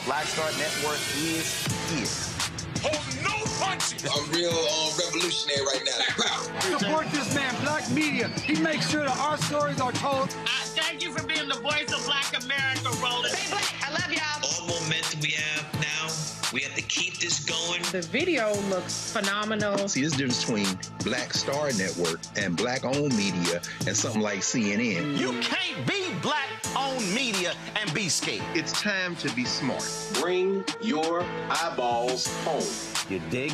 Black Star Network is here. Hold no punches! I'm real revolutionary right now. Support this man, Black Media. He makes sure that our stories are told. Thank you for being the voice of Black America, Roland. Stay black. I love y'all. All momentum we have now, we have to keep this going. The video looks phenomenal. See, there's a difference between Black Star Network and Black-owned media and something like CNN. You can't be Black-owned media and be scared. It's time to be smart. Bring your eyeballs home. You dig?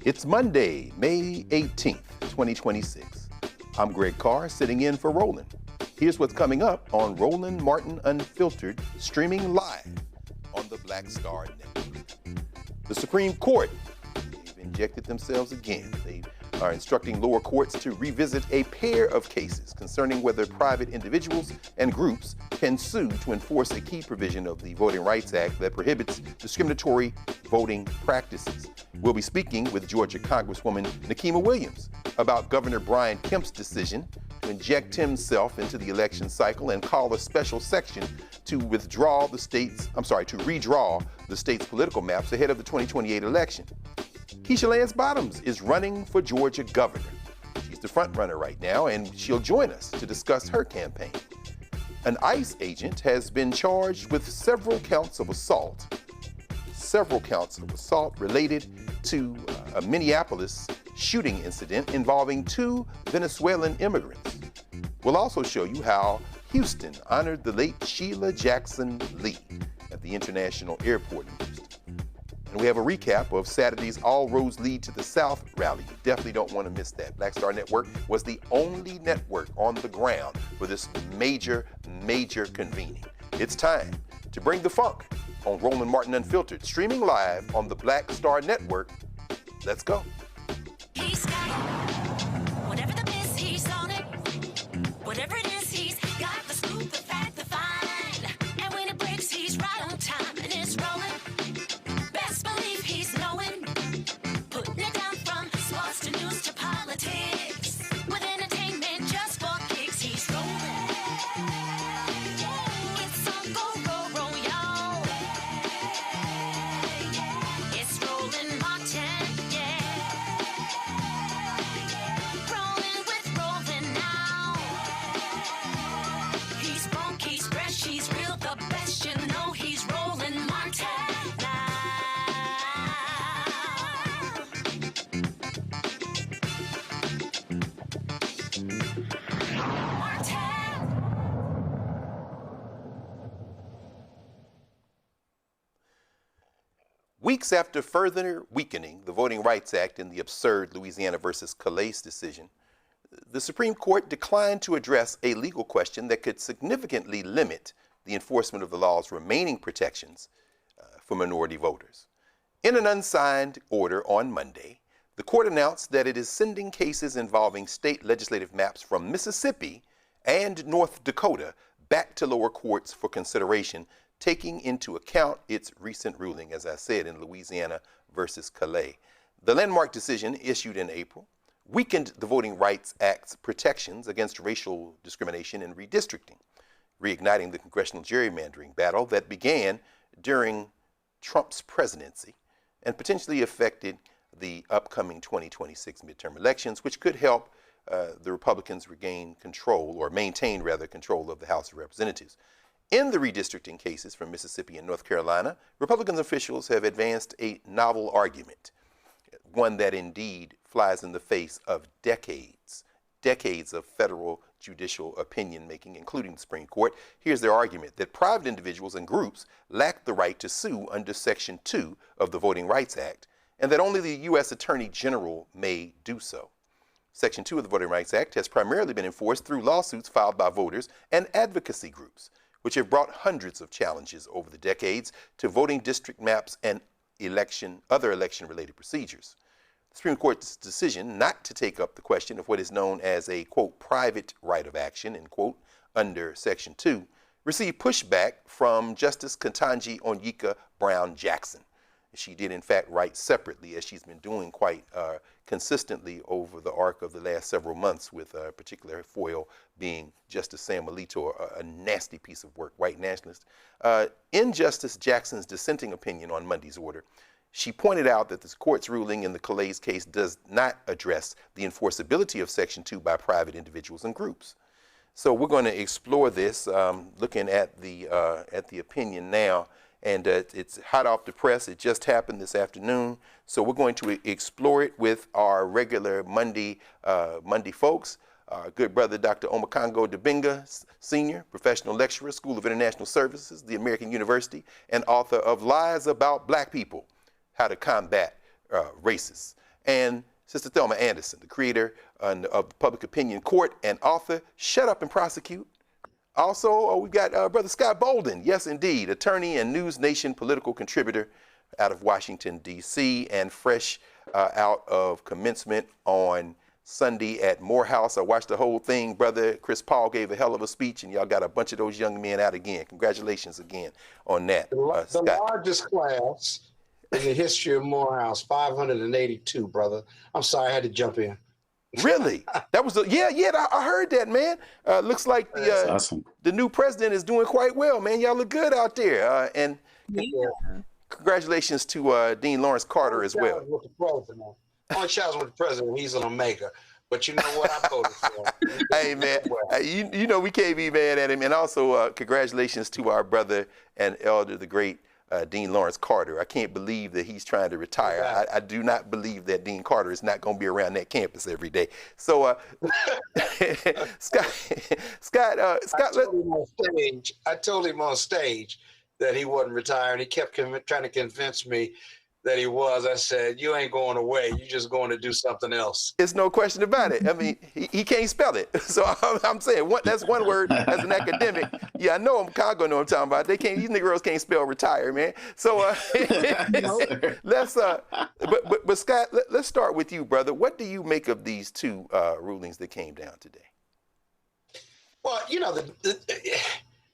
It's Monday, May 18th, 2026. I'm Greg Carr, sitting in for Roland. Here's what's coming up on Roland Martin Unfiltered, streaming live on the Black Star Network. The Supreme Court, they've injected themselves again. They are instructing lower courts to revisit a pair of cases concerning whether private individuals and groups can sue to enforce a key provision of the Voting Rights Act that prohibits discriminatory voting practices. We'll be speaking with Georgia Congresswoman Nikema Williams about Governor Brian Kemp's decision to inject himself into the election cycle and call a special section to redraw the state's political maps ahead of the 2028 election. Keisha Lance Bottoms is running for Georgia governor. She's the front runner right now, and she'll join us to discuss her campaign. An ICE agent has been charged with several counts of assault related to a Minneapolis shooting incident involving 2 Venezuelan immigrants. We'll also show you how Houston honored the late Sheila Jackson Lee at the International Airport in Houston. And we have a recap of Saturday's All Roads Lead to the South rally. You definitely don't want to miss that. Black Star Network was the only network on the ground for this major convening. It's time to bring the funk on Roland Martin Unfiltered, streaming live on the Black Star Network. Let's go. He's got it. Whatever the miss, he's on it. Whatever it is, he's got the scoop, the fact, the find. And when it breaks, he's right on time and it's rolling. Best believe he's knowing. Putting it down from sports to news to politics. With entertainment just for kicks, he's rolling. It's on go, y'all. It's Roland Martin, yeah. Rolling with Roland now. He's funk, he's fresh, he's real, the best, you know he's Roland Martin now. Weeks after further weakening the Voting Rights Act in the absurd Louisiana versus Calais decision, the Supreme Court declined to address a legal question that could significantly limit the enforcement of the law's remaining protections for minority voters. In an unsigned order on Monday, the court announced that it is sending cases involving state legislative maps from Mississippi and North Dakota back to lower courts for consideration, taking into account its recent ruling, as I said, in Louisiana versus Calais. The landmark decision issued in April weakened the Voting Rights Act's protections against racial discrimination and redistricting, reigniting the congressional gerrymandering battle that began during Trump's presidency and potentially affected the upcoming 2026 midterm elections, which could help the Republicans regain control, or maintain rather control of the House of Representatives. In the redistricting cases from Mississippi and North Carolina, Republican officials have advanced a novel argument, one that indeed flies in the face of decades of federal judicial opinion making, including the Supreme Court. Here's their argument: that private individuals and groups lack the right to sue under Section 2 of the Voting Rights Act, and that only the U.S. Attorney General may do so. Section 2 of the Voting Rights Act has primarily been enforced through lawsuits filed by voters and advocacy groups, which have brought hundreds of challenges over the decades to voting district maps and other election-related procedures. The Supreme Court's decision not to take up the question of what is known as a, quote, private right of action, end quote, under Section 2, received pushback from Justice Ketanji Onyeka Brown Jackson. She did, in fact, write separately, as she's been doing quite consistently over the arc of the last several months, with particular foil being Justice Sam Alito, a nasty piece of work, white nationalist. In Justice Jackson's dissenting opinion on Monday's order, she pointed out that the court's ruling in the Calais case does not address the enforceability of Section 2 by private individuals and groups. So we're going to explore this, looking at the opinion now, and it's hot off the press. It just happened this afternoon, so we're going to explore it with our regular Monday folks. Our good brother, Dr. Omokongo Dibinga, Senior, professional lecturer, School of International Services, the American University, and author of Lies About Black People: How to Combat Racists. And Sister Thelma Anderson, the creator of the Public Opinion Court and author, Shut Up and Prosecute. Also, we've got Brother Scott Bolden, yes indeed, attorney and News Nation political contributor out of Washington, D.C., and fresh out of commencement on Sunday at Morehouse. I watched the whole thing. Brother Chris Paul gave a hell of a speech, and y'all got a bunch of those young men out again. Congratulations again on that. The largest class in the history of Morehouse, 582, brother. I'm sorry, I had to jump in. Really? That was I heard that, man. Looks like awesome. The new president is doing quite well, man. Y'all look good out there. And congratulations to Dean Lawrence Carter as well. With the president. Only shots with the president. He's an Omega. But you know what? I voted for him. Hey, man, you know we can't be mad at him. And also congratulations to our brother and elder, the great Dean Lawrence Carter. I can't believe that he's trying to retire. I do not believe that Dean Carter is not going to be around that campus every day. So, Scott, I told him on stage that he wasn't retiring. He kept trying to convince me that he was. I said, you ain't going away. You're just going to do something else. There's no question about it. I mean, he can't spell it. So I'm saying that's one word as an academic. Yeah, I know Chicago know what I'm talking about. These Negroes can't spell retire, man. So but Scott, let's start with you, brother. What do you make of these two rulings that came down today? Well, you know,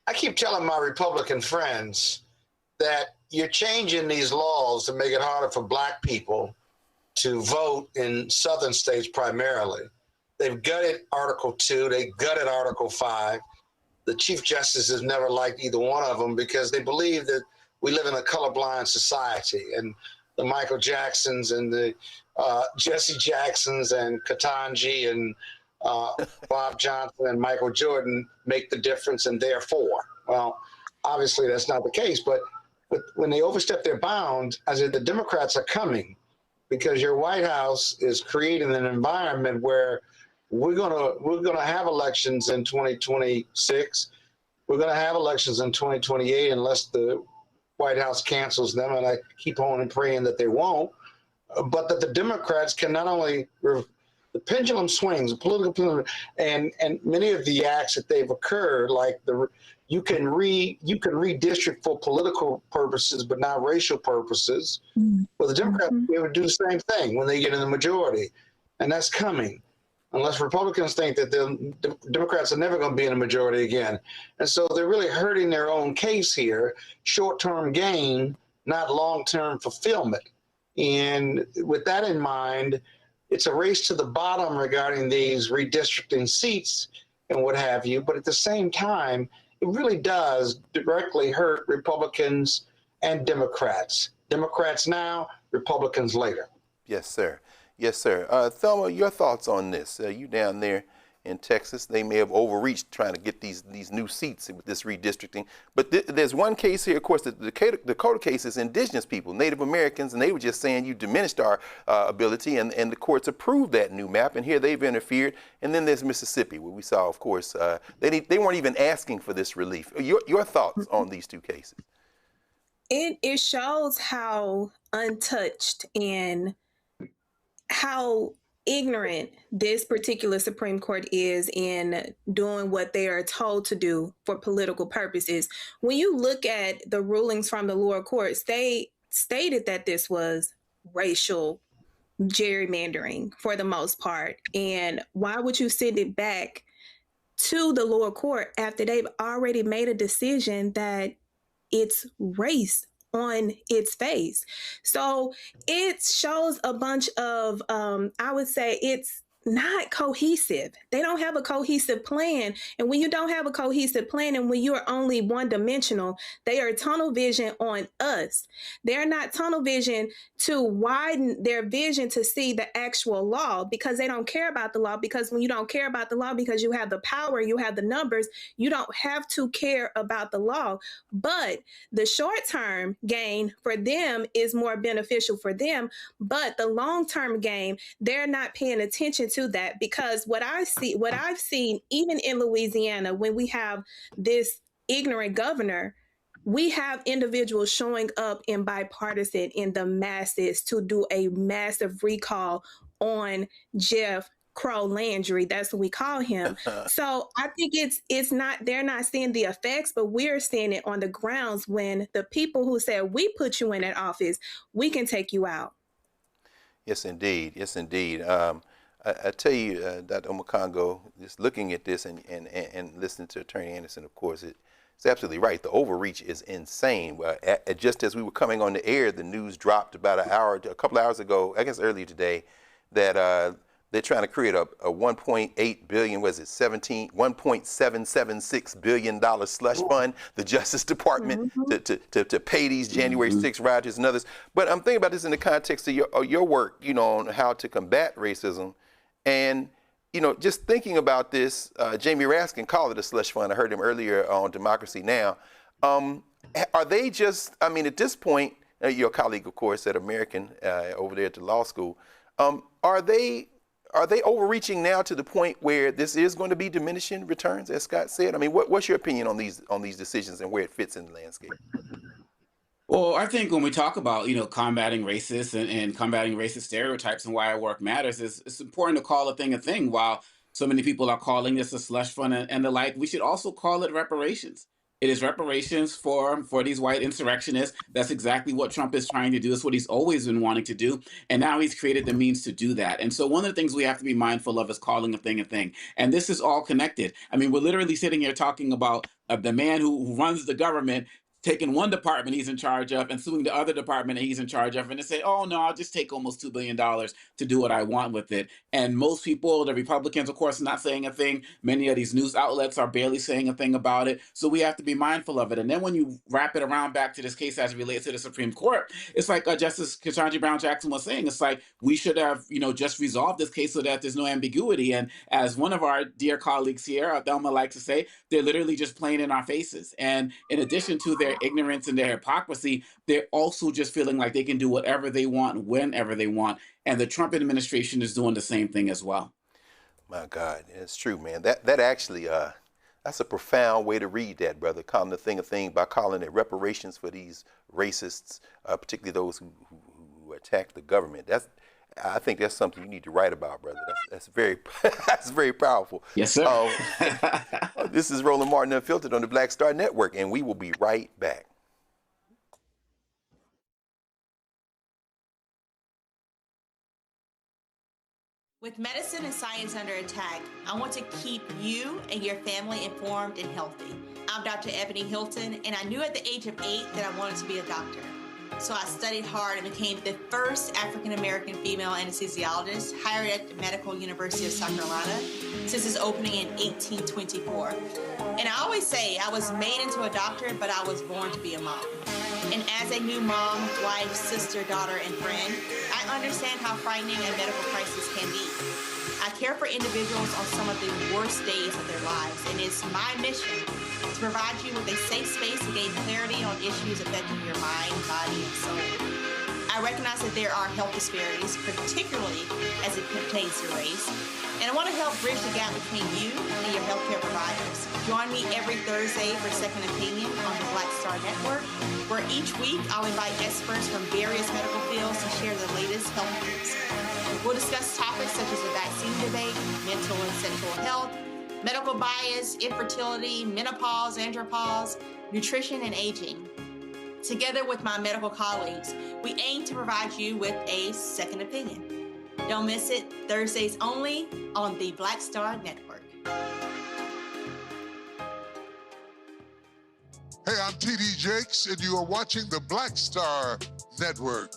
I keep telling my Republican friends that you're changing these laws to make it harder for black people to vote in southern states primarily. They've gutted Article 2, they gutted Article 5. The Chief Justice has never liked either one of them because they believe that we live in a colorblind society, and the Michael Jacksons and the Jesse Jacksons and Ketanji and Bob Johnson and Michael Jordan make the difference, and therefore. Well, obviously that's not the case, but when they overstep their bounds, I said the Democrats are coming because your White House is creating an environment where we're gonna have elections in 2026. We're gonna have elections in 2028 unless the White House cancels them, and I keep on and praying that they won't. But that the Democrats can not only the pendulum swings, the political pendulum, and many of the acts that they've occurred, like you can redistrict for political purposes, but not racial purposes. Well, the Democrats will be able to do the same thing when they get in the majority, and that's coming. Unless Republicans think that the Democrats are never going to be in a majority again. And so they're really hurting their own case here, short-term gain, not long-term fulfillment. And with that in mind, it's a race to the bottom regarding these redistricting seats and what have you. But at the same time, it really does directly hurt Republicans and Democrats. Democrats now, Republicans later. Yes, sir. Yes, sir. Thelma, your thoughts on this? You down there in Texas, they may have overreached trying to get these new seats with this redistricting. But there's one case here, of course, the Dakota case is indigenous people, Native Americans, and they were just saying you diminished our ability, and the courts approved that new map, and here they've interfered. And then there's Mississippi, where we saw, of course, they weren't even asking for this relief. Your thoughts on these two cases? It shows how untouched and how ignorant this particular Supreme Court is in doing what they are told to do for political purposes. When you look at the rulings from the lower courts, they stated that this was racial gerrymandering for the most part. And why would you send it back to the lower court after they've already made a decision that it's race on its face. So it shows a bunch of, I would say it's not cohesive. They don't have a cohesive plan. And when you don't have a cohesive plan and when you're only one dimensional, they are tunnel vision on us. They're not tunnel vision to widen their vision to see the actual law, because they don't care about the law. Because when you don't care about the law, because you have the power, you have the numbers, you don't have to care about the law. But the short-term gain for them is more beneficial for them. But the long-term gain, they're not paying attention to that, because what I've seen, even in Louisiana, when we have this ignorant governor, we have individuals showing up in bipartisan in the masses to do a massive recall on Jeff Crow Landry. That's what we call him. So I think it's not, they're not seeing the effects, but we're seeing it on the grounds when the people who said, we put you in that office, we can take you out. Yes, indeed. Yes, indeed. I tell you, Dr. Omokongo, just looking at this and listening to Attorney Anderson, of course, it's absolutely right. The overreach is insane. Just as we were coming on the air, the news dropped about a couple hours ago, I guess earlier today, that they're trying to create a $1.8 billion, $1.776 billion slush fund, the Justice Department, to pay these January 6 rioters and others. But I'm thinking about this in the context of your work, on how to combat racism. And, just thinking about this, Jamie Raskin called it a slush fund. I heard him earlier on Democracy Now! Are they just, at this point, your colleague, of course, at American over there at the law school, are they overreaching now to the point where this is going to be diminishing returns, as Scott said? What's your opinion on these decisions and where it fits in the landscape? Well, I think when we talk about, combating racists and combating racist stereotypes and why our work matters, it's important to call a thing. While so many people are calling this a slush fund and the like, we should also call it reparations. It is reparations for these white insurrectionists. That's exactly what Trump is trying to do. It's what he's always been wanting to do. And now he's created the means to do that. And so one of the things we have to be mindful of is calling a thing. And this is all connected. We're literally sitting here talking about the man who runs the government taking one department he's in charge of and suing the other department that he's in charge of, and they say, oh, no, I'll just take almost $2 billion to do what I want with it. And most people, the Republicans, of course, are not saying a thing. Many of these news outlets are barely saying a thing about it. So we have to be mindful of it. And then when you wrap it around back to this case as it relates to the Supreme Court, it's like Justice Ketanji Brown Jackson was saying, it's like we should have, just resolved this case so that there's no ambiguity. And as one of our dear colleagues here, Thelma, likes to say, they're literally just playing in our faces. And in addition to their ignorance and their hypocrisy, they're also just feeling like they can do whatever they want, whenever they want. And the Trump administration is doing the same thing as well. My God, it's true, man. That actually, that's a profound way to read that, brother. Calling the thing a thing by calling it reparations for these racists, particularly those who attack the government. I think that's something you need to write about, brother. That's very that's very powerful. Yes, sir. This is Roland Martin Unfiltered on the Black Star Network, and we will be right back. With medicine and science under attack, I want to keep you and your family informed and healthy. I'm Dr. Ebony Hilton, and I knew at the age of 8 that I wanted to be a doctor. So I studied hard and became the first African-American female anesthesiologist hired at the Medical University of South Carolina since its opening in 1824. And I always say I was made into a doctor, but I was born to be a mom. And as a new mom, wife, sister, daughter, and friend, I understand how frightening a medical crisis can be. I care for individuals on some of the worst days of their lives, and it's my mission to provide you with a safe space to gain clarity on issues affecting your mind, body, and soul. I recognize that there are health disparities, particularly as it pertains to race, and I want to help bridge the gap between you and your healthcare providers. Join me every Thursday for Second Opinion on the Black Star Network, where each week I'll invite experts from various medical fields to share the latest health news. We'll discuss topics such as the vaccine debate, mental and sexual health, medical bias, infertility, menopause, andropause, nutrition, and aging. Together with my medical colleagues, we aim to provide you with a second opinion. Don't miss it, Thursdays only on the Black Star Network. Hey, I'm T.D. Jakes, and you are watching the Black Star Network.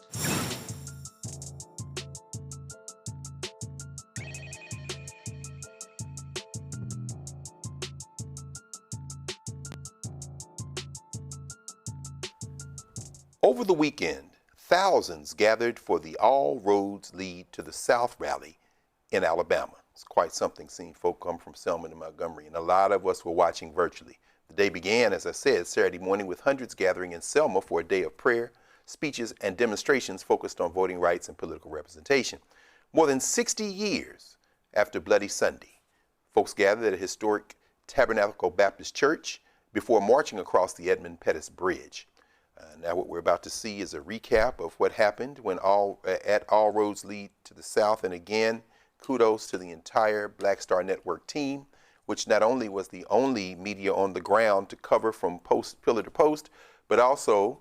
Over the weekend, thousands gathered for the All Roads Lead to the South rally in Alabama. It's quite something seeing folk come from Selma to Montgomery, and a lot of us were watching virtually. The day began, as I said, Saturday morning with hundreds gathering in Selma for a day of prayer, speeches, and demonstrations focused on voting rights and political representation. More than 60 years after Bloody Sunday, folks gathered at a historic Tabernacle Baptist Church before marching across the Edmund Pettus Bridge. Now what we're about to see is a recap of what happened when All Roads Lead to the South. And again, kudos to the entire Black Star Network team, which not only was the only media on the ground to cover from pillar to post, but also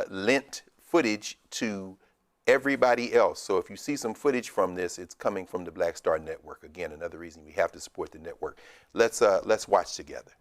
lent footage to everybody else. So if you see some footage from this, it's coming from the Black Star Network. Again, another reason we have to support the network. Let's watch together.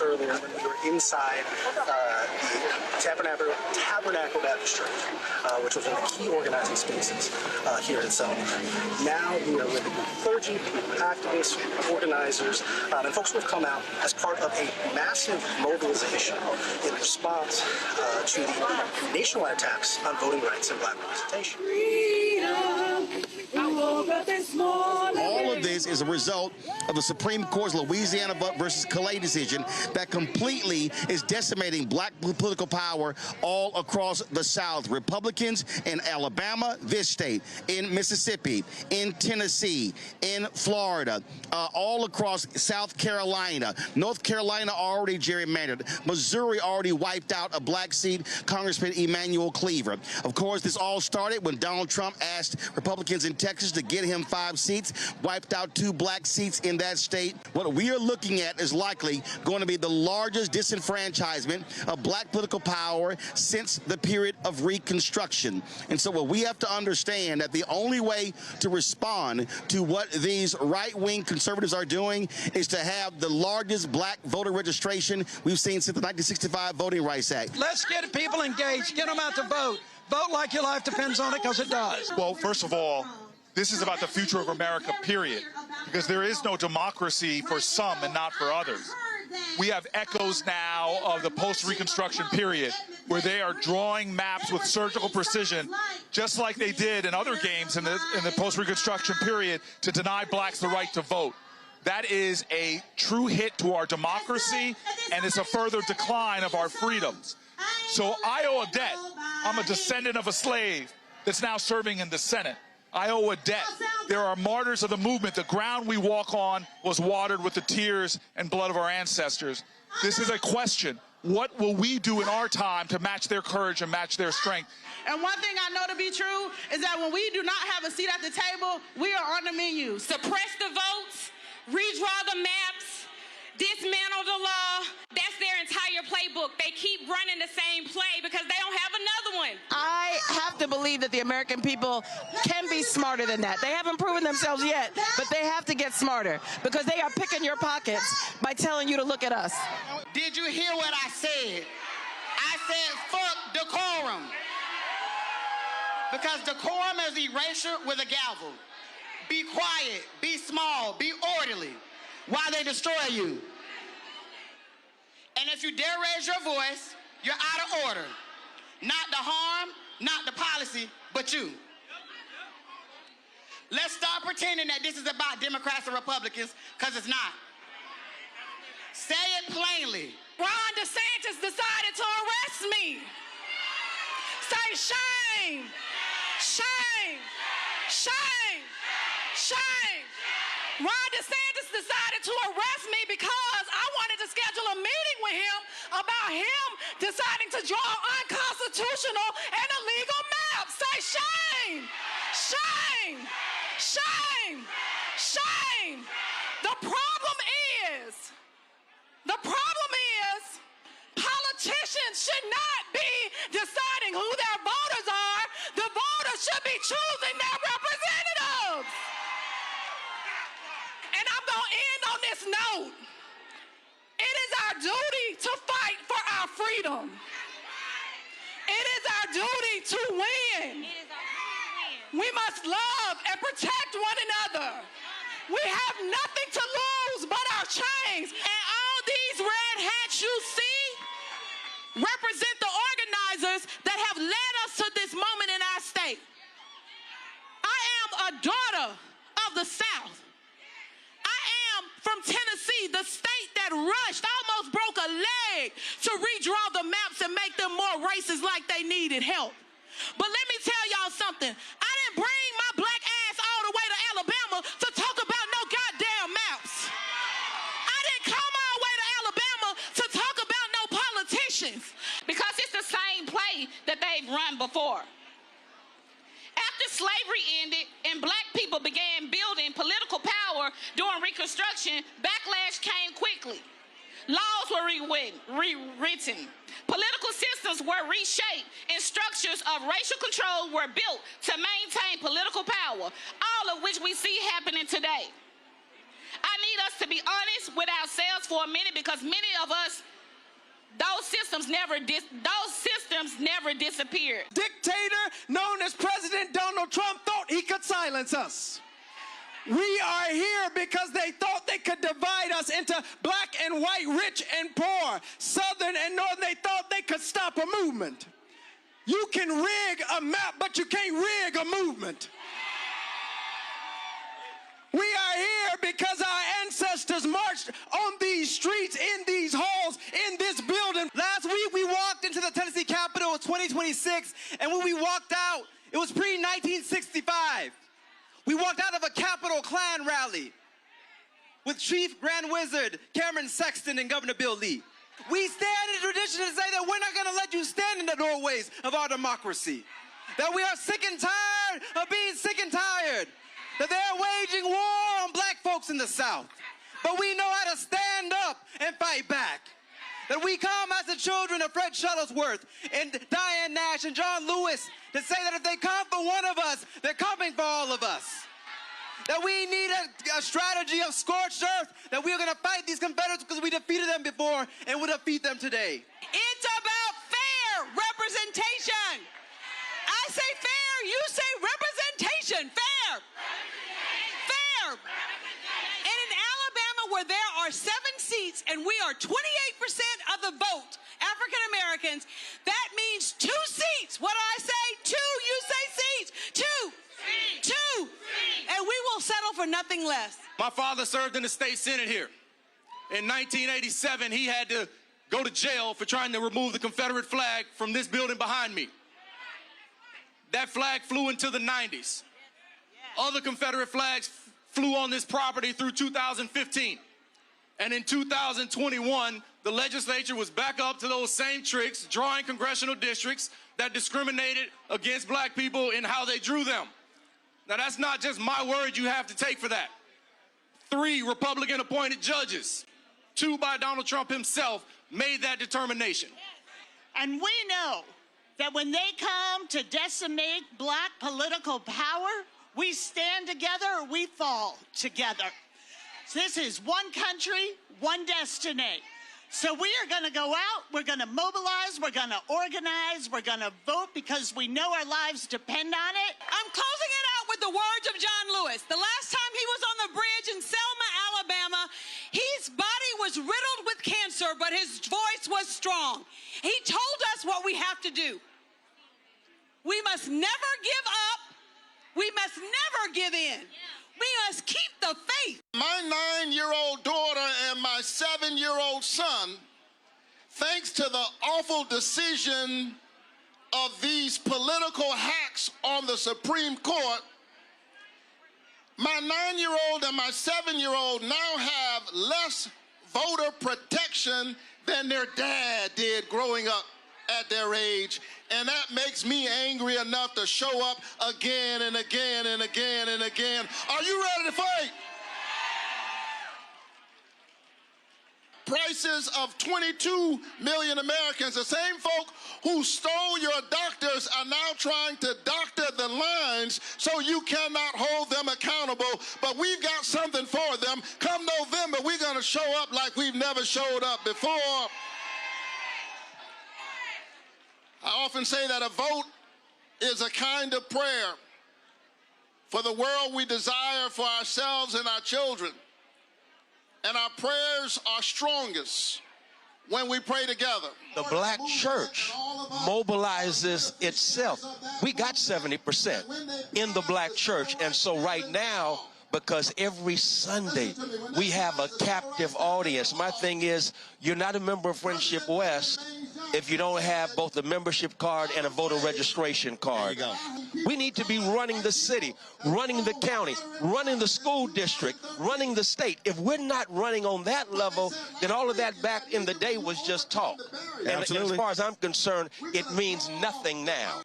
Earlier when we were inside the Tabernacle Baptist Church, which was one of the key organizing spaces here in Selma. Now we are with clergy, activists, organizers, and folks who have come out as part of a massive mobilization in response to the nationwide attacks on voting rights and black representation. All of the is a result of the Supreme Court's Louisiana versus Calais decision that completely is decimating black political power all across the South. Republicans in Alabama, this state, in Mississippi, in Tennessee, in Florida, all across South Carolina, North Carolina already gerrymandered, Missouri already wiped out a black seat, Congressman Emanuel Cleaver. Of course, this all started when Donald Trump asked Republicans in Texas to get him 5 seats, wiped out 2 black seats in that state. What we are looking at is likely going to be the largest disenfranchisement of black political power since the period of Reconstruction. And so what we have to understand that the only way to respond to what these right-wing conservatives are doing is to have the largest black voter registration we've seen since the 1965 Voting Rights Act. Let's get people engaged. Get them out to vote. Vote like your life depends on it, because it does. Well, first of all, this is about the future of America, period. Because there is no democracy for some and not for others. We have echoes now of the post-Reconstruction period, where they are drawing maps with surgical precision, just like they did in other games in the post-Reconstruction period, to deny blacks the right to vote. That is a true hit to our democracy, and it's a further decline of our freedoms. So I owe a debt. I'm a descendant of a slave that's now serving in the Senate. I owe a debt. There are martyrs of the movement. The ground we walk on was watered with the tears and blood of our ancestors. This is a question. What will we do in our time to match their courage and match their strength? And one thing I know to be true is that when we do not have a seat at the table, we are on the menu. Suppress the votes, redraw the maps, dismantle the law. That's their entire playbook. They keep running the same play because they don't have another one. I have to believe that the American people can be smarter than that. They haven't proven themselves yet, but they have to get smarter because they are picking your pockets by telling you to look at us. Did you hear what I said? I said, fuck decorum. Because decorum is erasure with a gavel. Be quiet, be small, be orderly while they destroy you. And if you dare raise your voice, you're out of order. Not the harm, not the policy, but you. Let's stop pretending that this is about Democrats and Republicans, because it's not. Say it plainly. Ron DeSantis decided to arrest me. Say shame, shame, shame, shame. Ron DeSantis decided to arrest me because I wanted to schedule a meeting with him about him deciding to draw unconstitutional and illegal maps. Say shame, shame, shame, shame. The problem is politicians should not be deciding who their voters are. The voters should be choosing their representatives. And I'm going to end on this note. It is our duty to fight for our freedom. It is our duty to win. We must love and protect one another. We have nothing to lose but our chains. And all these red hats you see represent the organizers that have led us to this moment in our state. I am a daughter of the South. I am from Tennessee, the state that rushed, almost broke a leg to redraw the maps and make them more racist like they needed help. But let me tell y'all something. I didn't bring my black ass all the way to Alabama to talk about no goddamn maps. I didn't come all the way to Alabama to talk about no politicians. Because it's the same play that they've run before. After slavery ended and black people began building political power during Reconstruction, backlash came quickly. Laws were rewritten. Political systems were reshaped and structures of racial control were built to maintain political power, all of which we see happening today. I need us to be honest with ourselves for a minute because many of us, those systems never disappeared. Dictator known as President Donald Trump thought he could silence us. We are here because they thought they could divide us into black and white, rich and poor, southern and northern. They thought they could stop a movement. You can rig a map, but you can't rig a movement. We are here because our ancestors marched on these streets, in these halls, in this building. Last week, we walked into the Tennessee Capitol in 2026, and when we walked out, it was pre-1965. We walked out of a Capitol Klan rally with Chief Grand Wizard Cameron Sexton and Governor Bill Lee. We stand in tradition to say that we're not going to let you stand in the doorways of our democracy. That we are sick and tired of being sick and tired. That they're waging war on black folks in the South. But we know how to stand up and fight back. That we come as the children of Fred Shuttlesworth and Diane Nash and John Lewis to say that if they come for one of us, they're coming for all of us. That we need a strategy of scorched earth, that we are going to fight these Confederates because we defeated them before and will defeat them today. It's about fair representation. I say fair, you say representation. Fair. Fair. And in Alabama, where there are 7 seats and we are 28% of the vote, African Americans, that means 2 seats. What do I say? 2, you say seats. 2. 2. And we will settle for nothing less. My father served in the state senate here. In 1987, he had to go to jail for trying to remove the Confederate flag from this building behind me. That flag flew into the 90s. Other Confederate flags flew on this property through 2015. And in 2021, the legislature was back up to those same tricks, drawing congressional districts that discriminated against black people in how they drew them. Now, that's not just my word you have to take for that. 3 Republican-appointed judges, 2 by Donald Trump himself, made that determination. And we know that when they come to decimate black political power, we stand together or we fall together. This is one country, one destiny. So we are going to go out, we're going to mobilize, we're going to organize, we're going to vote because we know our lives depend on it. I'm closing it out with the words of John Lewis. The last time he was on the bridge in Selma, Alabama, his body was riddled with cancer, but his voice was strong. He told us what we have to do. We must never give up. We must never give in. We must keep the faith. My 9-year-old daughter and my 7-year-old son, thanks to the awful decision of these political hacks on the Supreme Court, my 9-year-old and my 7-year-old now have less voter protection than their dad did growing up at their age. And that makes me angry enough to show up again and again and again and again. Are you ready to fight? Prices of 22 million Americans, the same folk who stole your doctors are now trying to doctor the lines so you cannot hold them accountable. But we've got something for them. Come November, we're going to show up like we've never showed up before. I often say that a vote is a kind of prayer for the world we desire for ourselves and our children. And our prayers are strongest when we pray together. The black church mobilizes itself. We got 70% in the black church. And so right now, because every Sunday we have a captive audience, my thing is, you're not a member of Friendship West if you don't have both a membership card and a voter registration card. We need to be running the city, running the county, running the school district, running the state. If we're not running on that level, then all of that back in the day was just talk. And as far as I'm concerned, it means nothing now.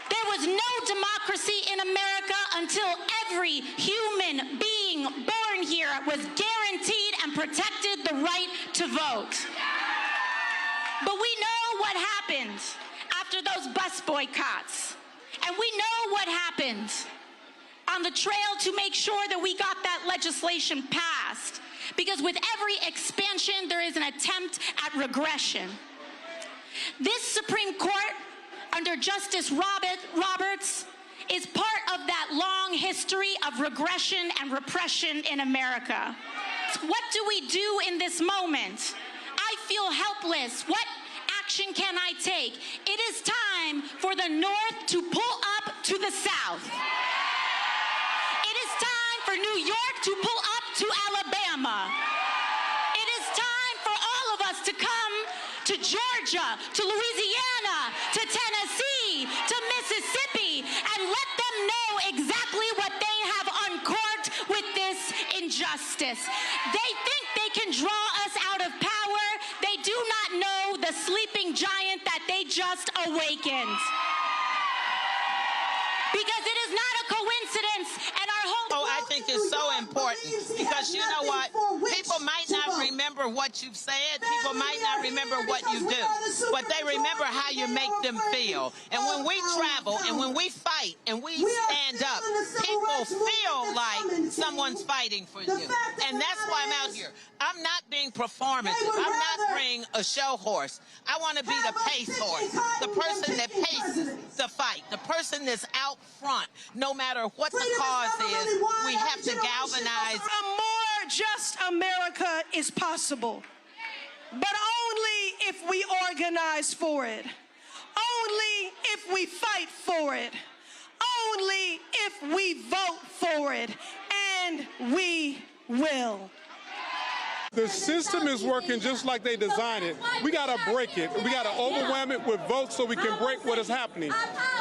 There was no democracy in America until every human being born here was guaranteed and protected the right to vote. But we know what happened after those bus boycotts. And we know what happened on the trail to make sure that we got that legislation passed. Because with every expansion, there is an attempt at regression. This Supreme Court, under Justice Roberts, is part of that long history of regression and repression in America. What do we do in this moment? I feel helpless. What action can I take? It is time for the North to pull up to the South. It is time for for New York to pull up to Alabama. It is time for all of us to come to Georgia, to Louisiana, to Tennessee, to Mississippi, and let them know exactly what they have uncorked with this injustice. They think they can draw us out of power. They do not know the sleeping giant that they just awakened. Because it is not a coincidence, and our whole... Oh, I think it's so important, because you know what? People might not remember what you've said, people might not remember what you do, but they remember how you make them feel. And when we travel, and when we fight, and we stand up, people feel like someone's fighting for you. And that's why I'm out here. I'm not being performative. I'm not being a show horse. I want to be the pace horse, the person that paces the fight, the person that's out front, no matter what the cause is. We have to galvanize. A more just America is possible, but only if we organize for it, only if we fight for it, only if we vote for it, and we will. The system is working just like they designed it. We got to break it. We got to overwhelm it with votes so we can break what is happening.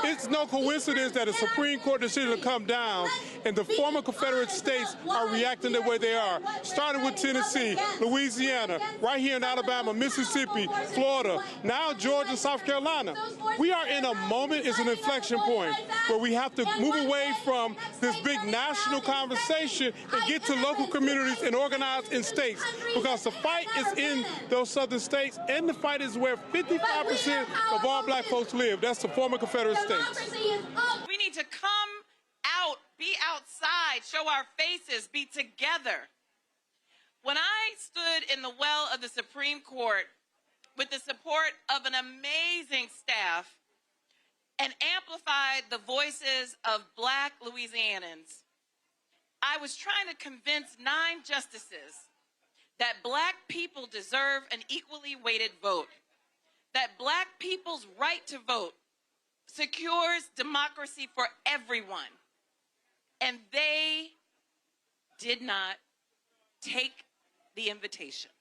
It's no coincidence that a Supreme Court decision will come down and the former Confederate states are reacting the way they are. Starting with Tennessee, Louisiana, right here in Alabama, Mississippi, Florida, now Georgia, South Carolina. We are in a moment, it's an inflection point, where we have to move away from this big national conversation and get to local communities and organize in states. Because the fight is in those southern states, and the fight is where 55% of all black folks live. That's the former Confederate states. We need to come out, be outside, show our faces, be together. When I stood in the well of the Supreme Court with the support of an amazing staff and amplified the voices of black Louisianans, I was trying to convince 9 justices that black people deserve an equally weighted vote, that black people's right to vote secures democracy for everyone. And they did not take the invitation.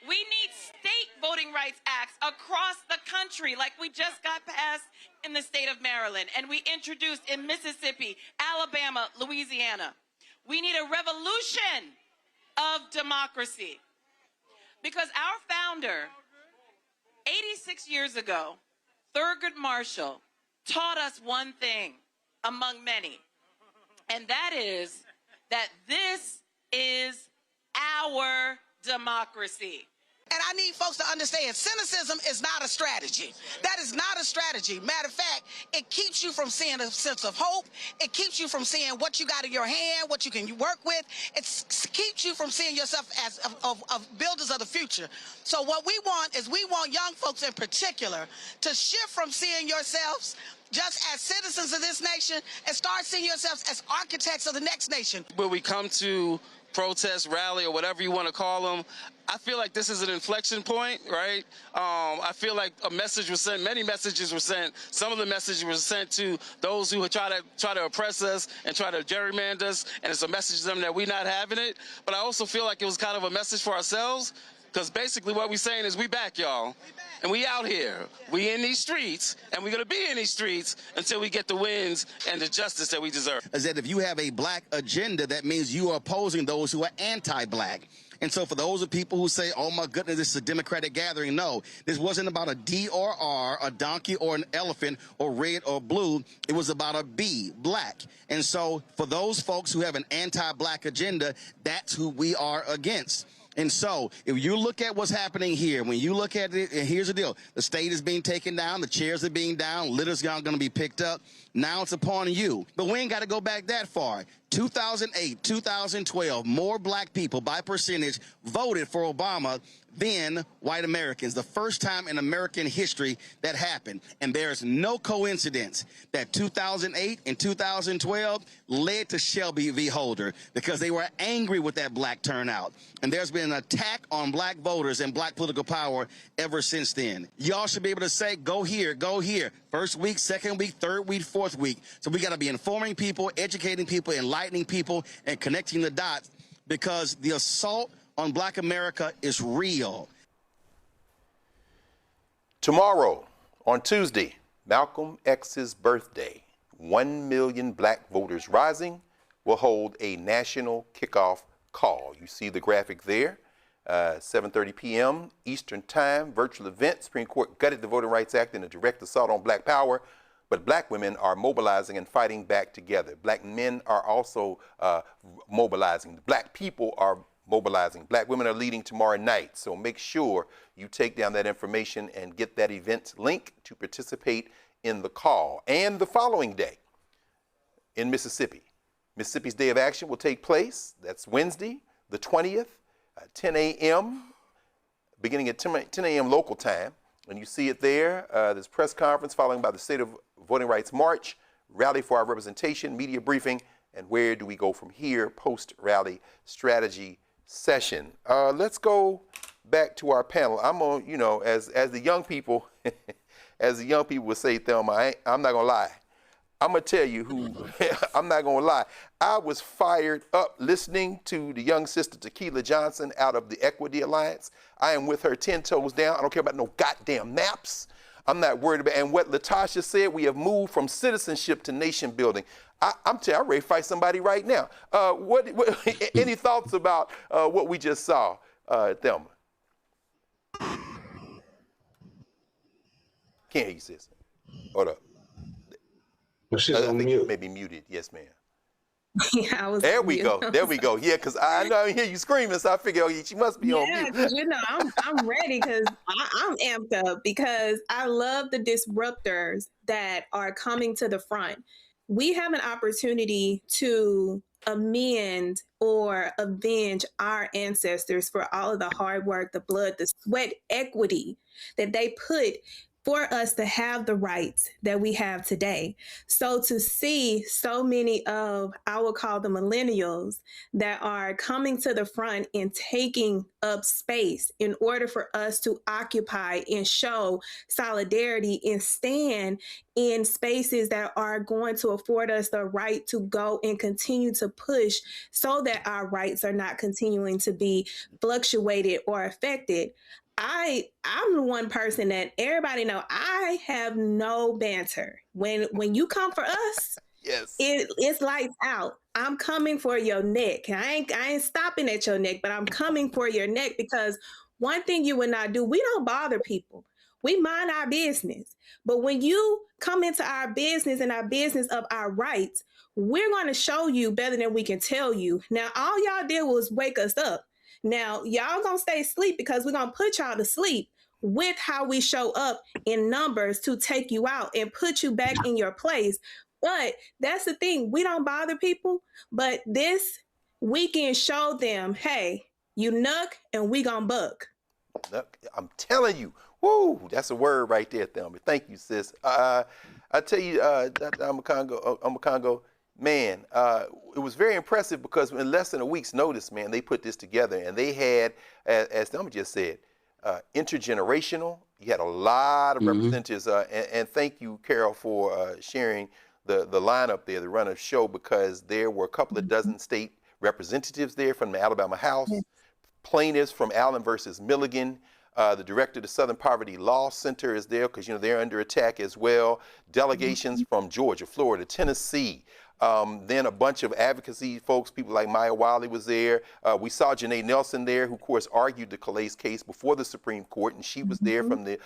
We need state voting rights acts across the country, like we just got passed in the state of Maryland, and we introduced in Mississippi, Alabama, Louisiana. We need a revolution of democracy. Because our founder, 86 years ago, Thurgood Marshall, taught us one thing among many, and that is that this is our democracy. And I need folks to understand, cynicism is not a strategy. That is not a strategy. Matter of fact, it keeps you from seeing a sense of hope. It keeps you from seeing what you got in your hand, what you can work with. It keeps you from seeing yourself as of builders of the future. So what we want is we want young folks in particular to shift from seeing yourselves just as citizens of this nation and start seeing yourselves as architects of the next nation. When we come to protest, rally, or whatever you want to call them, I feel like this is an inflection point, right? I feel like a message was sent, many messages were sent. Some of the messages were sent to those who try to oppress us and try to gerrymander us, and it's a message to them that we're not having it. But I also feel like it was kind of a message for ourselves, because basically what we're saying is we back, y'all. And we out here. We in these streets, and we're going to be in these streets until we get the wins and the justice that we deserve. Is that if you have a black agenda, that means you are opposing those who are anti-black. And so for those of people who say, oh, my goodness, this is a Democratic gathering, no, this wasn't about a D or R, a donkey or an elephant or red or blue. It was about a B, black. And so for those folks who have an anti-black agenda, that's who we are against. And so if you look at what's happening here, when you look at it, and here's the deal. The state is being taken down. The chairs are being down. Litter's going to be picked up. Now it's upon you. But we ain't got to go back that far. 2008, 2012, more black people by percentage voted for Obama than white Americans. The first time in American history that happened. And there's no coincidence that 2008 and 2012 led to Shelby v. Holder, because they were angry with that black turnout. And there's been an attack on black voters and black political power ever since then. Y'all should be able to say, go here, go here. First week, second week, third week, fourth week. So we got to be informing people, educating people, enlightening enlightening people and connecting the dots, because the assault on Black America is real. Tomorrow, on Tuesday, Malcolm X's birthday, 1 million Black voters rising will hold a national kickoff call. You see the graphic there. 7:30 p.m. Eastern Time, virtual event. Supreme Court gutted the Voting Rights Act in a direct assault on Black power, but Black women are mobilizing and fighting back together. Black men are also mobilizing. Black people are mobilizing. Black women are leading tomorrow night, so make sure you take down that information and get that event link to participate in the call. And the following day in Mississippi, Mississippi's Day of Action will take place. That's Wednesday, the 20th, 10 a.m., beginning at 10 a.m. local time. And you see it there. This press conference following by the State of Voting Rights March, rally for our representation, media briefing, and where do we go from here, post-rally strategy session. Let's go back to our panel. I'm on, you know, as the young people, as the young people would say, Thelma, I'm not gonna lie. I'm gonna tell you who, I'm not gonna lie. I was fired up listening to the young sister Sheila Johnson out of the Equity Alliance. I am with her 10 toes down. I don't care about no goddamn maps. I'm not worried about, and what Latasha said, we have moved from citizenship to nation building. I'm telling you, I'm ready to fight somebody right now. What any thoughts about what we just saw, Thelma? Can't hear you, sis. Hold up. Well, she's on mute. You may be muted. Yes, ma'am. Yeah, I was. There we go. There we go. Yeah, because I know I hear you screaming, so I figure, oh, she must be on mute. Yeah, you know, I'm ready because I'm amped up because I love the disruptors that are coming to the front. We have an opportunity to amend or avenge our ancestors for all of the hard work, the blood, the sweat, equity that they put for us to have the rights that we have today. So to see so many of, I would call the millennials, that are coming to the front and taking up space in order for us to occupy and show solidarity and stand in spaces that are going to afford us the right to go and continue to push so that our rights are not continuing to be fluctuated or affected. I'm the one person that everybody know I have no banter. When you come for us, yes, it's lights out. I'm coming for your neck. I ain't stopping at your neck, but I'm coming for your neck because one thing you would not do, we don't bother people. We mind our business. But when you come into our business and our business of our rights, we're going to show you better than we can tell you. Now, all y'all did was wake us up. Now, y'all gonna stay asleep because we're gonna put y'all to sleep with how we show up in numbers to take you out and put you back in your place. But that's the thing, we don't bother people, but this weekend showed them, hey, you nuck and we gonna buck. I'm telling you, woo, that's a word right there, Thelma. Thank you, sis. I tell you, Congo, man, it was very impressive because in less than a week's notice, man, they put this together and they had, as Thelma just said, intergenerational. You had a lot of representatives, and thank you, Carol, for sharing the lineup there, the run of show, because there were a couple of dozen state representatives there from the Alabama House, plaintiffs from Allen versus Milligan. The director of the Southern Poverty Law Center is there because, you know, they're under attack as well. Delegations from Georgia, Florida, Tennessee. Then a bunch of advocacy folks, people like Maya Wiley was there. We saw Janae Nelson there, who of course argued the Calais case before the Supreme Court, and she was there from the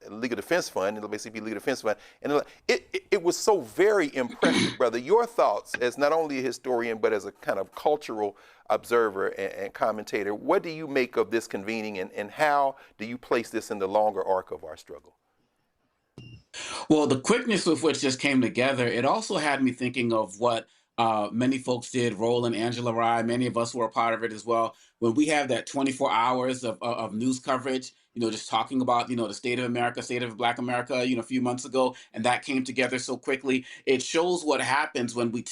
Legal Defense Fund, the LBCP Legal Defense Fund. And it was so very impressive, brother. Your thoughts as not only a historian, but as a kind of cultural observer and commentator, what do you make of this convening, and how do you place this in the longer arc of our struggle? Well, the quickness with which this came together, it also had me thinking of what many folks did, Roland, Angela Rye, many of us were a part of it as well. When we have that 24 hours of news coverage, you know, just talking about, you know, the state of America, state of Black America, you know, a few months ago, and that came together so quickly. It shows what happens when we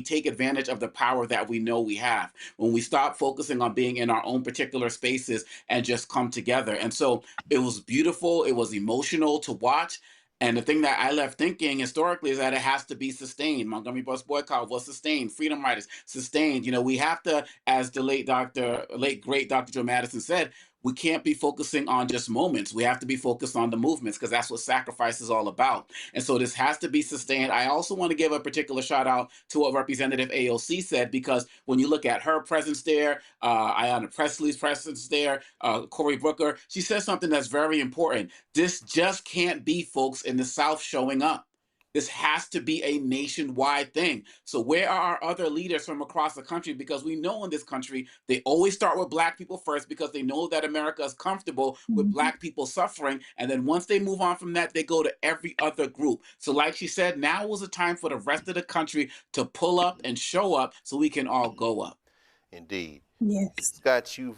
take advantage of the power that we know we have, when we stop focusing on being in our own particular spaces and just come together. And so it was beautiful. It was emotional to watch. And the thing that I left thinking historically is that it has to be sustained. Montgomery bus boycott was sustained. Freedom riders sustained. You know, we have to, as the late great Dr. Joe Madison said, we can't be focusing on just moments. We have to be focused on the movements, because that's what sacrifice is all about. And so this has to be sustained. I also want to give a particular shout out to what Representative AOC said, because when you look at her presence there, Ayanna Presley's presence there, Cory Booker, she says something that's very important. This just can't be folks in the South showing up. This has to be a nationwide thing. So where are our other leaders from across the country? Because we know in this country, they always start with Black people first, because they know that America is comfortable with Black people suffering. And then once they move on from that, they go to every other group. So like she said, now was the time for the rest of the country to pull up and show up so we can all go up. Indeed. Yes. Scott, you've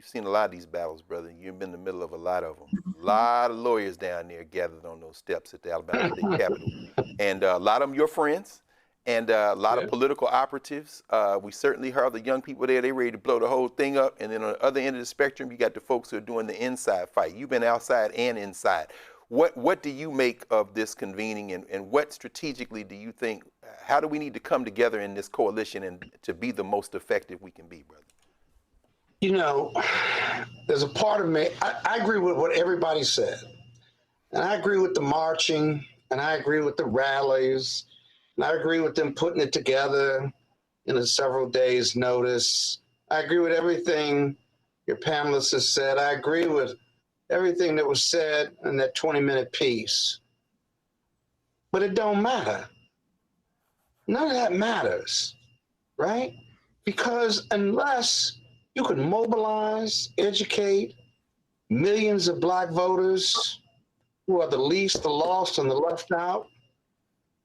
seen a lot of these battles, brother. You've been in the middle of a lot of them. A lot of lawyers down there gathered on those steps at the Alabama State Capitol. And a lot of them your friends, and a lot of political operatives. We certainly heard the young people there, they ready to blow the whole thing up. And then on the other end of the spectrum, you got the folks who are doing the inside fight. You've been outside and inside. What do you make of this convening, and what strategically do you think, how do we need to come together in this coalition and to be the most effective we can be, brother? You know, there's a part of me, I agree with what everybody said. And I agree with the marching, and I agree with the rallies, and I agree with them putting it together in a several days' notice. I agree with everything your panelists have said. I agree with everything that was said in that 20-minute piece. But it don't matter. None of that matters, right? Because unless you can mobilize, educate millions of Black voters who are the least, the lost, and the left out,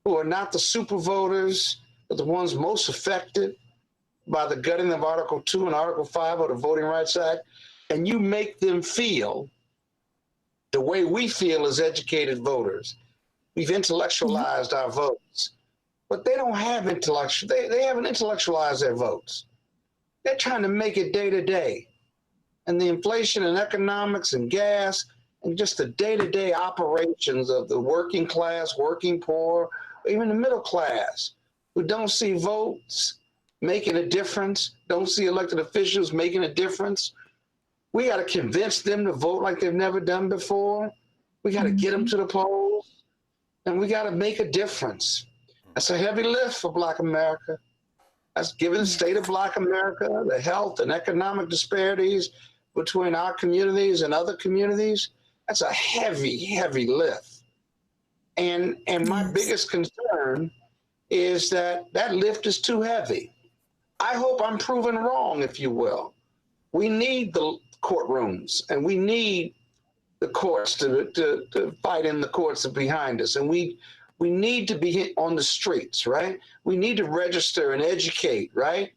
who are not the super voters, but the ones most affected by the gutting of Article 2 and Article 5 of the Voting Rights Act, and you make them feel the way we feel as educated voters. We've intellectualized our votes, but they don't have intellectual, they haven't intellectualized their votes. They're trying to make it day to day. And the inflation and economics and gas and just the day-to-day operations of the working class, working poor, or even the middle class, who don't see votes making a difference, don't see elected officials making a difference. We got to convince them to vote like they've never done before. We got to get them to the polls, and we got to make a difference. That's a heavy lift for Black America. That's given the state of Black America, the health and economic disparities between our communities and other communities. That's a heavy, heavy lift. And my biggest concern is that that lift is too heavy. I hope I'm proven wrong, if you will. We need the courtrooms, and we need the courts to fight in the courts behind us. And we need to be on the streets, right? We need to register and educate, right?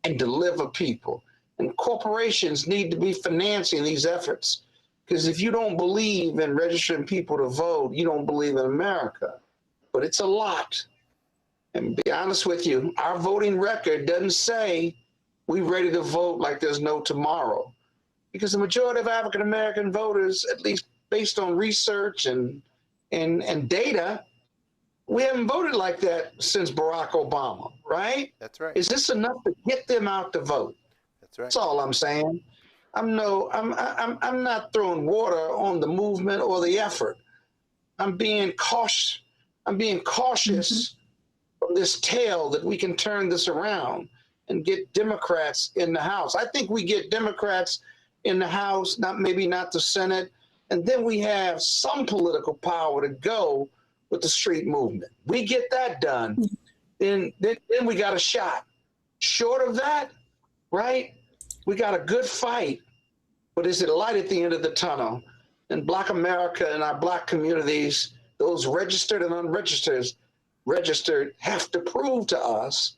And deliver people. And corporations need to be financing these efforts. Because if you don't believe in registering people to vote, you don't believe in America. But it's a lot. And be honest with you, our voting record doesn't say we're ready to vote like there's no tomorrow. Because the majority of African-American voters, at least based on research and data, we haven't voted like that since Barack Obama, right? That's right. Is this enough to get them out to vote? That's right. That's all I'm saying. I'm not throwing water on the movement or the effort. I'm being cautious. I'm being cautious from this tale that we can turn this around and get Democrats in the House. I think we get Democrats in the House, maybe not the Senate, and then we have some political power to go with the street movement. We get that done, then we got a shot. Short of that, right, we got a good fight, but is it light at the end of the tunnel? And Black America and our Black communities, those registered and unregistered, have to prove to us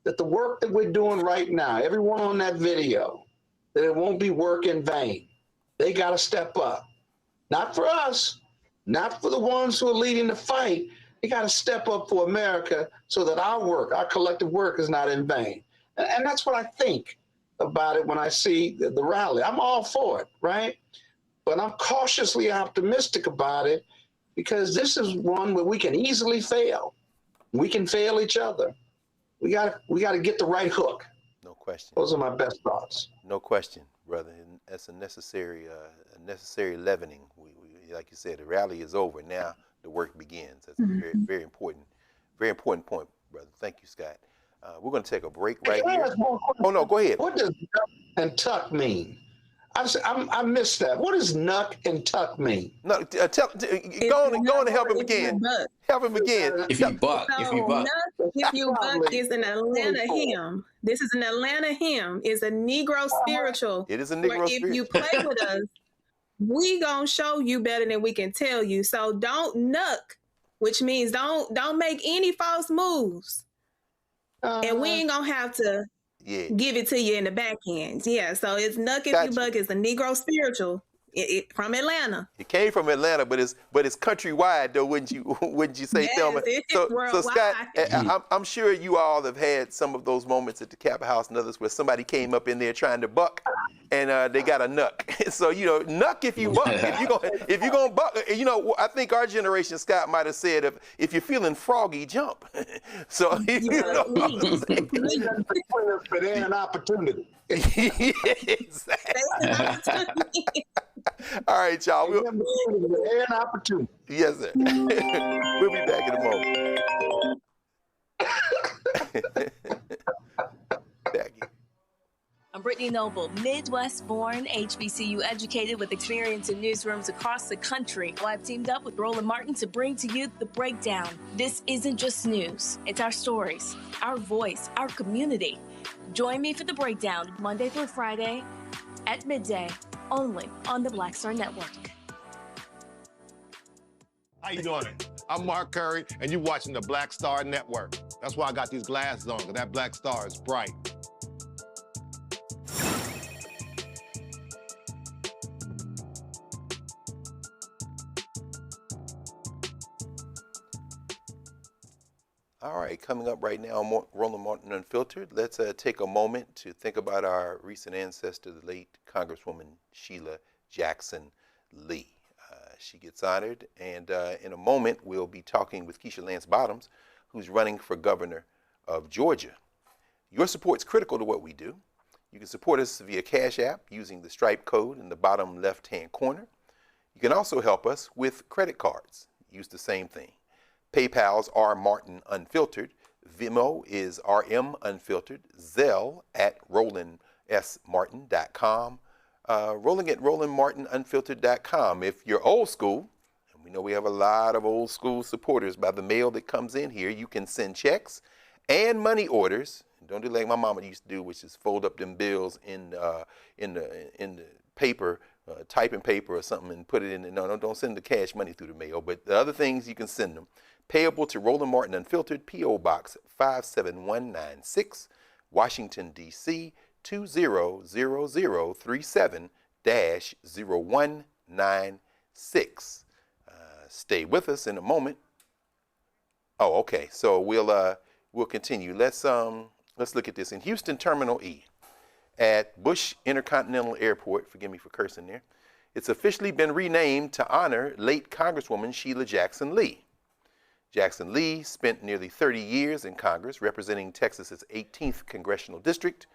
that the work that we're doing right now, everyone on that video, that it won't be work in vain. They got to step up. Not for us, not for the ones who are leading the fight. They got to step up for America so that our work, our collective work, is not in vain. And that's what I think about it when I see the rally. I'm all for it, right? But I'm cautiously optimistic about it because this is one where we can easily fail. We can fail each other. We got to get the right hook. No question. Those are my best thoughts. No question, brother. And that's a necessary leavening. We, like you said, the rally is over. Now the work begins. That's a very, very important point, brother. Thank you, Scott. We're going to take a break right here. Oh, no, go ahead. What does nuck and tuck mean? I missed that. What does nuck and tuck mean? No, go on and help him again. Help him again. If you buck, If you buck is an Atlanta hymn. This is an Atlanta hymn. It's a Negro spiritual. It is a Negro spiritual. If you play with us, we gonna show you better than we can tell you. So don't nuck, which means don't make any false moves. And we ain't gonna have to give it to you in the back end. Yeah, so it's nuck if you buck. It's a Negro spiritual from Atlanta. It came from Atlanta, but it's countrywide though, wouldn't you say, yes, Thelma? So Scott, I'm sure you all have had some of those moments at the Capitol House and others where somebody came up in there trying to buck, and they got a nuck. So nuck if you buck. if you're gonna buck, I think our generation, Scott might have said, if you're feeling froggy, jump. So but ain't an opportunity. Exactly. All right, y'all. An opportunity. Yes, sir. We'll be back in a moment. I'm Brittany Noble, Midwest-born, HBCU educated with experience in newsrooms across the country. Well, I've teamed up with Roland Martin to bring to you The Breakdown. This isn't just news. It's our stories, our voice, our community. Join me for The Breakdown, Monday through Friday at midday, only on the Black Star Network. How you doing? I'm Mark Curry, and you're watching the Black Star Network. That's why I got these glasses on, because that black star is bright. All right, coming up right now, Roland Martin Unfiltered. Let's take a moment to think about our recent ancestor, the late Congresswoman Sheila Jackson Lee. She gets honored, and in a moment, we'll be talking with Keisha Lance Bottoms, who's running for governor of Georgia. Your support's critical to what we do. You can support us via Cash App using the Stripe code in the bottom left-hand corner. You can also help us with credit cards. Use the same thing. PayPal's R Martin Unfiltered. Venmo is RM Unfiltered. Zelle at RolandSMartin.com. Rolling at RolandMartinUnfiltered.com. If you're old school, and we know we have a lot of old school supporters by the mail that comes in here, you can send checks and money orders. Don't do like my mama used to do, which is fold up them bills in the paper, typing paper or something, and put it in. No, don't send the cash money through the mail. But the other things you can send them. Payable to Roland Martin Unfiltered, P.O. Box 57196, Washington, D.C. 20037-0196. Stay with us in a moment. Oh, okay. So we'll continue. Let's look at this in Houston Terminal E at Bush Intercontinental Airport. Forgive me for cursing there. It's officially been renamed to honor late Congresswoman Sheila Jackson Lee. Jackson Lee spent nearly 30 years in Congress representing Texas's 18th congressional district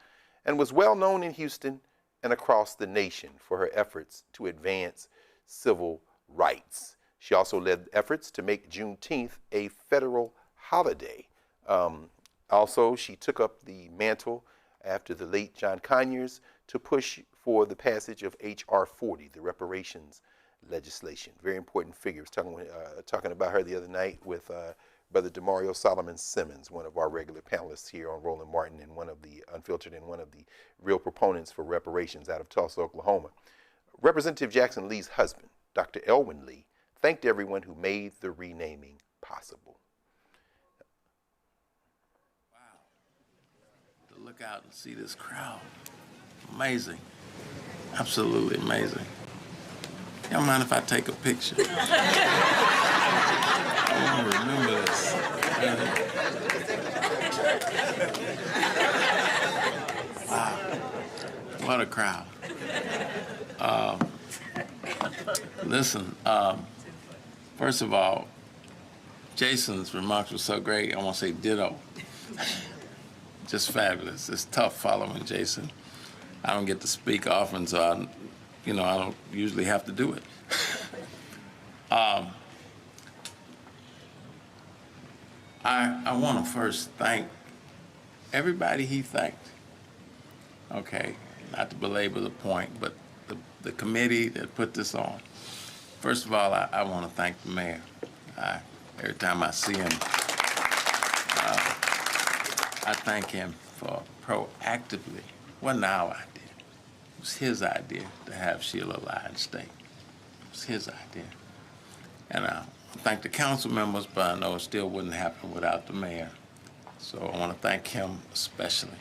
and was well known in Houston and across the nation for her efforts to advance civil rights. She also led efforts to make Juneteenth a federal holiday. Also, she took up the mantle after the late John Conyers to push for the passage of H.R. 40, the reparations legislation. Very important figure. I was talking about her the other night with Brother Demario Solomon Simmons, one of our regular panelists here on Roland Martin and one of the Unfiltered and one of the real proponents for reparations out of Tulsa, Oklahoma. Representative Jackson Lee's husband, Dr. Elwin Lee, thanked everyone who made the renaming possible. Wow. To look out and see this crowd. Amazing. Absolutely amazing. Y'all mind if I take a picture? I want to remember this. Wow. What a crowd. First of all, Jason's remarks were so great, I want to say ditto. Just fabulous. It's tough following Jason. I don't get to speak often, so I don't usually have to do it. I want to first thank everybody he thanked. Okay, not to belabor the point, but the committee that put this on. First of all, I want to thank the mayor. Every time I see him, I thank him for proactively, wasn't our idea. It was his idea to have Sheila lie and stay. It was his idea. And I thank the council members, but I know it still wouldn't happen without the mayor. So I want to thank him especially.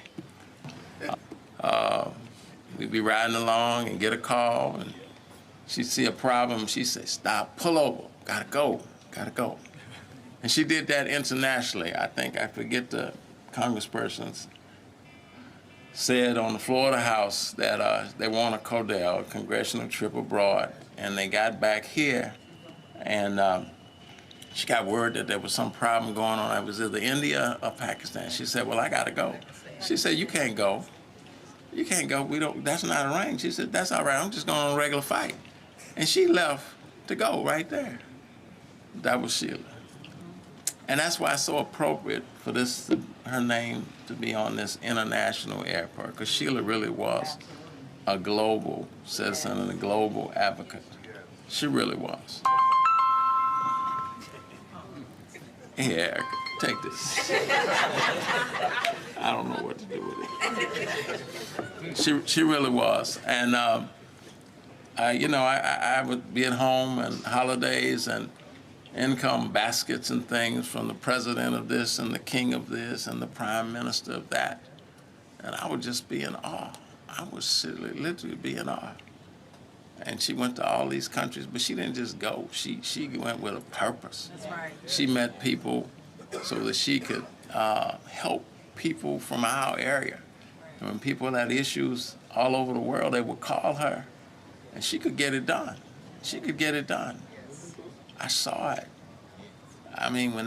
We'd be riding along and get a call, and she'd see a problem, she'd say, stop, pull over, gotta go, gotta go. And she did that internationally. I forget the congresspersons said on the floor of the House that they want a CODEL, a congressional trip abroad, and they got back here, and she got word that there was some problem going on. It was either India or Pakistan. She said, well, I gotta go. She said, you can't go. You can't go, that's not arranged. She said, that's all right, I'm just going on a regular flight. And she left to go right there. That was Sheila. And that's why it's so appropriate for her name to be on this international airport, because Sheila really was a global citizen and a global advocate. She really was. Here, take this. I don't know what to do with it. She really was. And, I would be at home and holidays and income baskets and things from the president of this and the king of this and the prime minister of that. And I would just be in awe. I would literally be in awe. And she went to all these countries, but she didn't just go. She went with a purpose. That's right. She met people so that she could help people from our area. And when people had issues all over the world, they would call her, and she could get it done. She could get it done. I saw it. I mean, when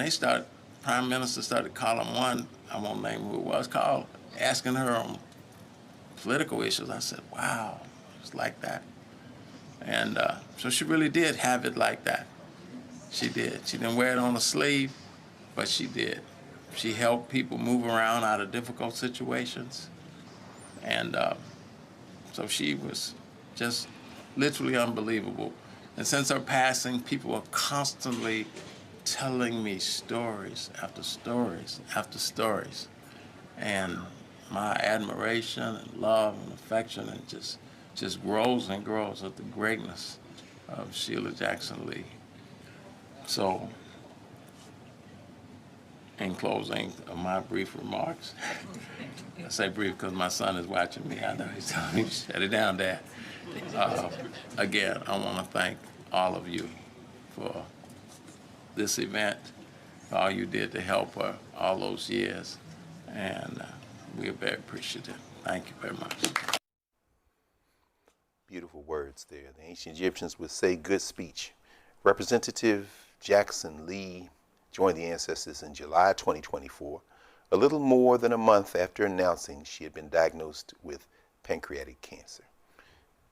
Prime Minister started calling one, I won't name who it was, asking her on political issues, I said, wow, it's like that. And so she really did have it like that. She did. She didn't wear it on her sleeve, but she did. She helped people move around out of difficult situations. And so she was just literally unbelievable. And since her passing, people are constantly telling me stories after stories after stories. And my admiration and love and affection and just grows and grows at the greatness of Sheila Jackson Lee. So, in closing of my brief remarks, I say brief because my son is watching me. I know he's telling me, shut it down, Dad. Again, I want to thank all of you for this event, for all you did to help her all those years, and we are very appreciative. Thank you very much. Beautiful words there. The ancient Egyptians would say good speech. Representative Jackson Lee joined the ancestors in July 2024, a little more than a month after announcing she had been diagnosed with pancreatic cancer.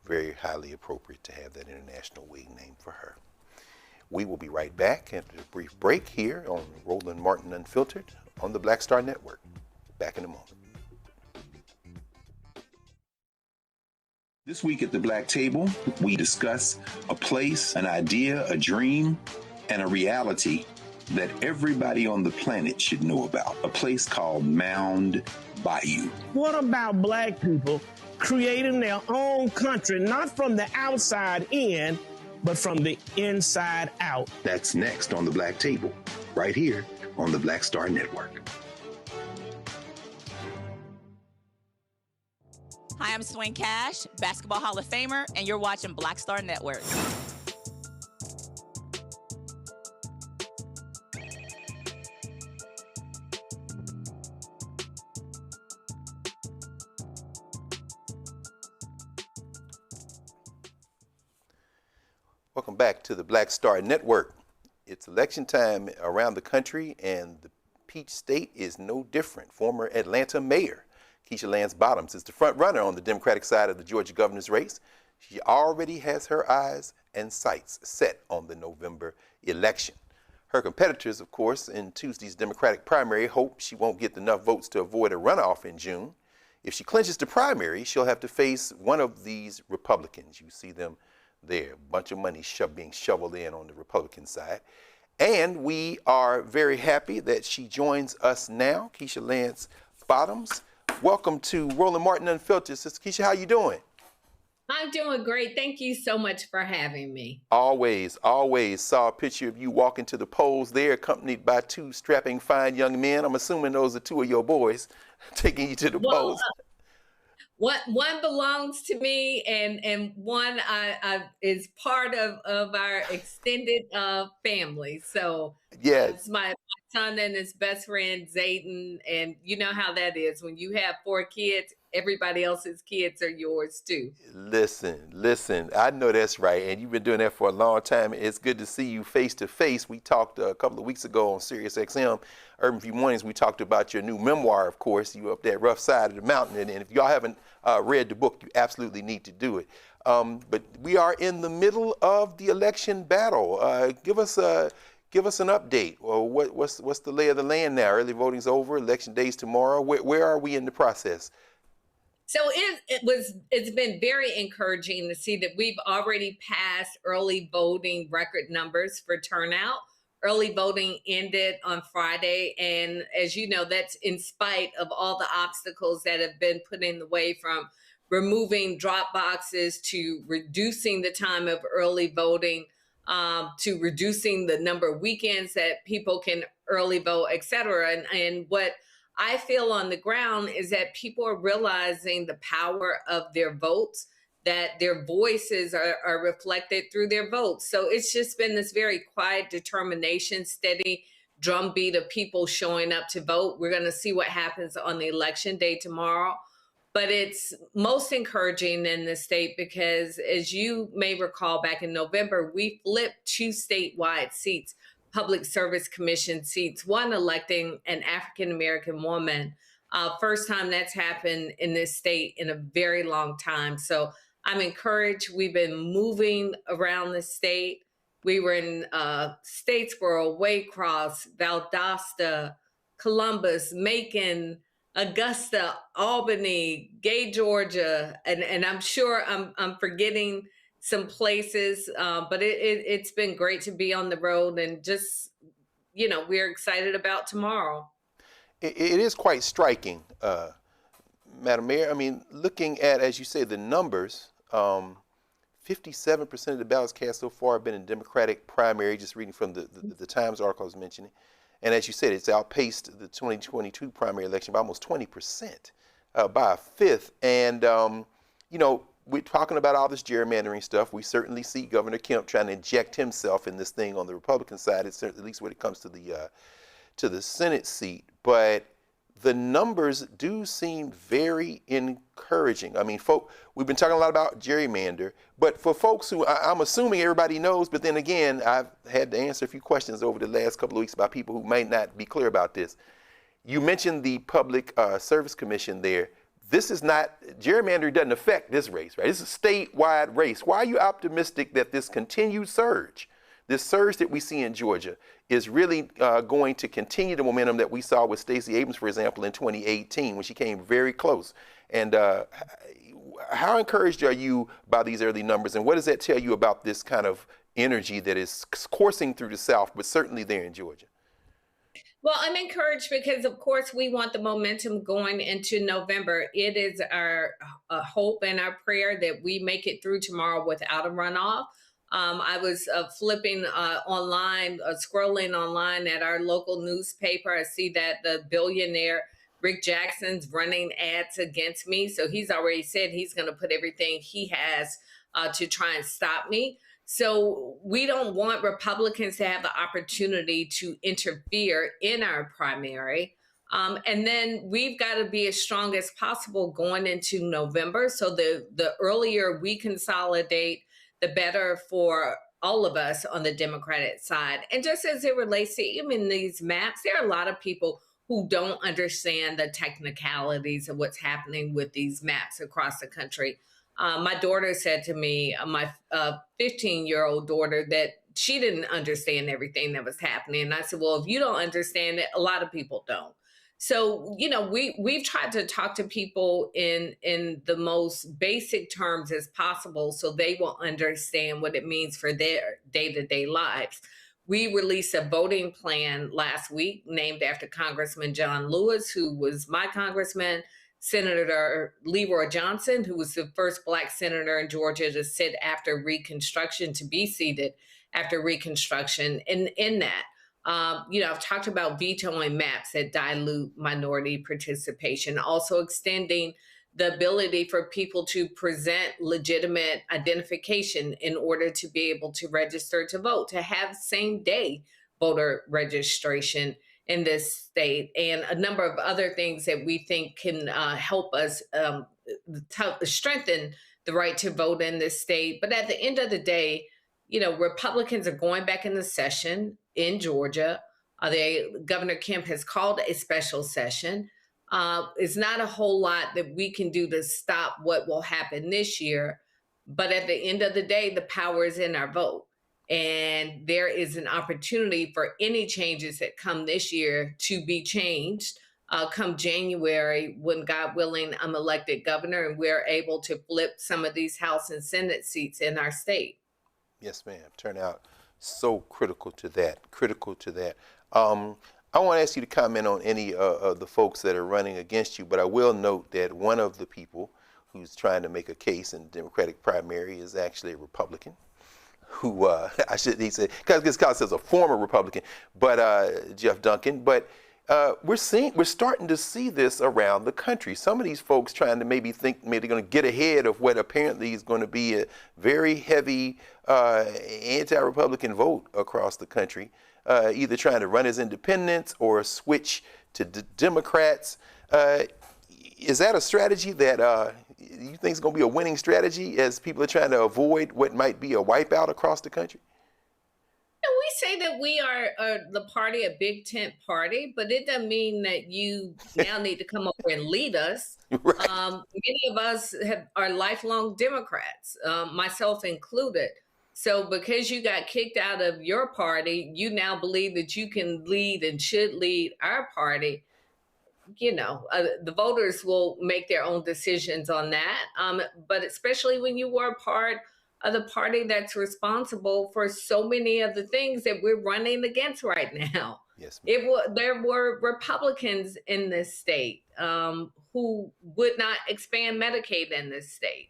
Very highly appropriate to have that international wig name for her. We will be right back after a brief break here on Roland Martin Unfiltered on the Black Star Network. Back in a moment. This week at the Black Table, we discuss a place, an idea, a dream, and a reality that everybody on the planet should know about. A place called Mound Bayou. What about black people creating their own country, not from the outside in, but from the inside out? That's next on the Black Table, right here on the Black Star Network. Hi, I'm Swing Cash, Basketball Hall of Famer, and you're watching Black Star Network. Welcome back to the Black Star Network. It's election time around the country, and the Peach State is no different. Former Atlanta Mayor Keisha Lance Bottoms is the front runner on the Democratic side of the Georgia governor's race. She already has her eyes and sights set on the November election. Her competitors, of course, in Tuesday's Democratic primary hope she won't get enough votes to avoid a runoff in June. If she clinches the primary, she'll have to face one of these Republicans. You see them there, a bunch of money being shoveled in on the Republican side. And we are very happy that she joins us now, Keisha Lance Bottoms. Welcome to Roland Martin Unfiltered. Sister Keisha, how you doing? I'm doing great. Thank you so much for having me. Always, always. Saw a picture of you walking to the polls there, accompanied by two strapping, fine young men. I'm assuming those are two of your boys taking you to the polls. One belongs to me, and one is part of our extended family. So it's my son and his best friend Zayden, and you know how that is when you have 4 kids. Everybody else's kids are yours too. Listen, I know that's right. And you've been doing that for a long time. It's good to see you face to face. We talked a couple of weeks ago on Sirius XM, Urban View Mornings. We talked about your new memoir, of course. You up that rough side of the mountain. And if y'all haven't read the book, you absolutely need to do it. But we are in the middle of the election battle. Give us an update. Well, what's the lay of the land now? Early voting's over. Election day's tomorrow. Where are we in the process? So it's been very encouraging to see that we've already passed early voting record numbers for turnout. Early voting ended on Friday, and as you know, that's in spite of all the obstacles that have been put in the way, from removing drop boxes to reducing the time of early voting, to reducing the number of weekends that people can early vote, et cetera. And what I feel on the ground is that people are realizing the power of their votes, that their voices are reflected through their votes. So it's just been this very quiet determination, steady drumbeat of people showing up to vote. We're going to see what happens on the election day tomorrow. But it's most encouraging in the state because, as you may recall, back in November, we flipped 2 statewide seats, Public Service Commission seats, one electing an African-American woman. First time that's happened in this state in a very long time. So I'm encouraged. We've been moving around the state. We were in Statesboro, Waycross, Valdosta, Columbus, Macon, Augusta, Albany, Gay, Georgia, and I'm sure I'm forgetting some places, but it's been great to be on the road, and just, we're excited about tomorrow. It is quite striking, Madam Mayor. I mean, looking at, as you say, the numbers, 57% of the ballots cast so far have been in Democratic primary, just reading from the Times article I was mentioning. And as you said, it's outpaced the 2022 primary election by almost 20%, by a fifth. And, we're talking about all this gerrymandering stuff. We certainly see Governor Kemp trying to inject himself in this thing on the Republican side, at least when it comes to the Senate seat. But the numbers do seem very encouraging. I mean, we've been talking a lot about gerrymander, but for folks who I'm assuming everybody knows, but then again, I've had to answer a few questions over the last couple of weeks about people who might not be clear about this. You mentioned the Public Service Commission there. This is not, gerrymandering doesn't affect this race, right? This is a statewide race. Why are you optimistic that this continued surge, this surge that we see in Georgia, is really going to continue the momentum that we saw with Stacey Abrams, for example, in 2018, when she came very close? And how encouraged are you by these early numbers, and what does that tell you about this kind of energy that is coursing through the South, but certainly there in Georgia? Well, I'm encouraged because, of course, we want the momentum going into November. It is our hope and our prayer that we make it through tomorrow without a runoff. I was flipping online, scrolling online at our local newspaper. I see that the billionaire Rick Jackson's running ads against me. So he's already said he's going to put everything he has to try and stop me. So we don't want Republicans to have the opportunity to interfere in our primary. And then we've got to be as strong as possible going into November. So the earlier we consolidate, the better for all of us on the Democratic side. And just as it relates to even these maps, there are a lot of people who don't understand the technicalities of what's happening with these maps across the country. My daughter said to me, my 15-year-old daughter, that she didn't understand everything that was happening. And I said, well, if you don't understand it, a lot of people don't. So, we've tried to talk to people in the most basic terms as possible so they will understand what it means for their day-to-day lives. We released a voting plan last week named after Congressman John Lewis, who was my congressman, Senator Leroy Johnson, who was the first Black senator in Georgia to sit after Reconstruction, to be seated after Reconstruction. In that, I've talked about vetoing maps that dilute minority participation, also extending the ability for people to present legitimate identification in order to be able to register to vote, to have same-day voter registration in this state, and a number of other things that we think can help us strengthen the right to vote in this state. But at the end of the day, Republicans are going back in the session in Georgia. Governor Kemp has called a special session. It's not a whole lot that we can do to stop what will happen this year. But at the end of the day, the power is in our vote. And there is an opportunity for any changes that come this year to be changed come January, when, God willing, I'm elected governor and we're able to flip some of these House and Senate seats in our state. Yes, ma'am. Turnout so critical to that. I want to ask you to comment on any of the folks that are running against you, but I will note that one of the people who's trying to make a case in the Democratic primary is actually a Republican, who he said, because as a former Republican, but Jeff Duncan. But we're starting to see this around the country. Some of these folks trying to maybe think maybe they're going to get ahead of what apparently is going to be a very heavy anti-Republican vote across the country, either trying to run as independents or switch to Democrats. Is that a strategy that you think is going to be a winning strategy as people are trying to avoid what might be a wipeout across the country? We say that we are the party, a big tent party, but it doesn't mean that you now need to come over and lead us. Right. Many of us are lifelong Democrats, myself included. So because you got kicked out of your party, you now believe that you can lead and should lead our party. The voters will make their own decisions on that. But especially when you were a part of the party that's responsible for so many of the things that we're running against right now. Yes, there were Republicans in this state who would not expand Medicaid in this state.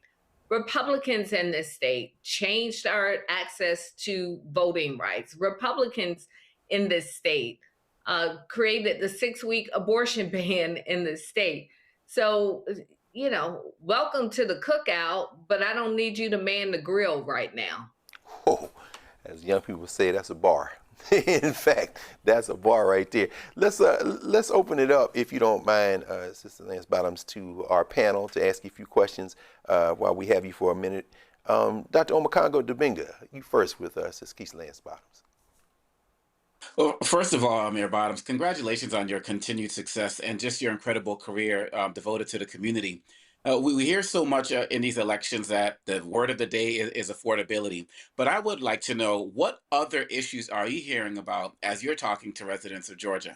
Republicans in this state changed our access to voting rights. Republicans in this state created the 6-week abortion ban in the state. So, welcome to the cookout, but I don't need you to man the grill right now. Oh, as young people say, that's a bar. In fact, that's a bar right there. Let's open it up, if you don't mind, Sister Lance Bottoms, to our panel to ask you a few questions while we have you for a minute. Dr. Omekongo Dibinga, you first with us as Keisha Lance Bottoms. Well, first of all, Mayor Bottoms, congratulations on your continued success and just your incredible career devoted to the community. We hear so much in these elections that the word of the day is affordability. But I would like to know, what other issues are you hearing about as you're talking to residents of Georgia?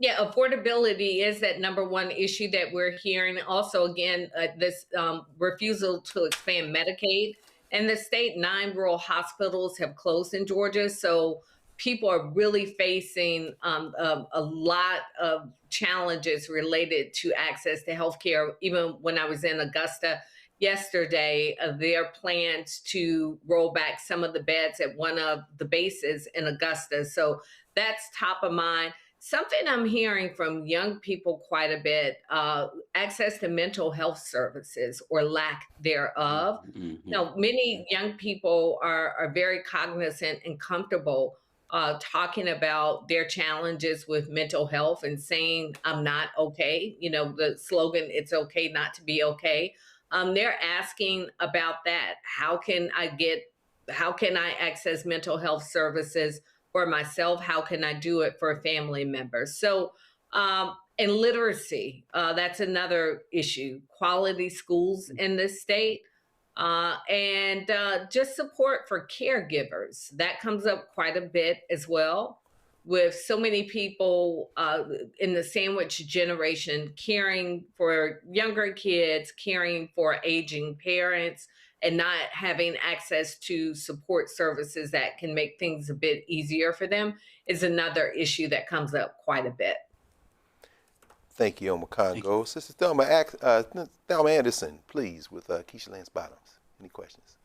Yeah, affordability is that number one issue that we're hearing. Also, again, this refusal to expand Medicaid. In the state, 9 rural hospitals have closed in Georgia. So people are really facing a lot of challenges related to access to healthcare. Even when I was in Augusta yesterday, there are plans to roll back some of the beds at one of the bases in Augusta. So that's top of mind. Something I'm hearing from young people quite a bit, access to mental health services or lack thereof. Mm-hmm. Many young people are very cognizant and comfortable talking about their challenges with mental health and saying, I'm not okay. The slogan, it's okay not to be okay. They're asking about that. How can I get how can I access mental health services for myself? How can I do it for family members? So, and literacy, that's another issue. Quality schools in this state, and just support for caregivers. That comes up quite a bit as well, with so many people in the sandwich generation caring for younger kids, caring for aging parents, and not having access to support services that can make things a bit easier for them is another issue that comes up quite a bit. Thank you, Oma Congo. Sister Thelma Anderson, please, with Keisha Lance Bottoms. Any questions?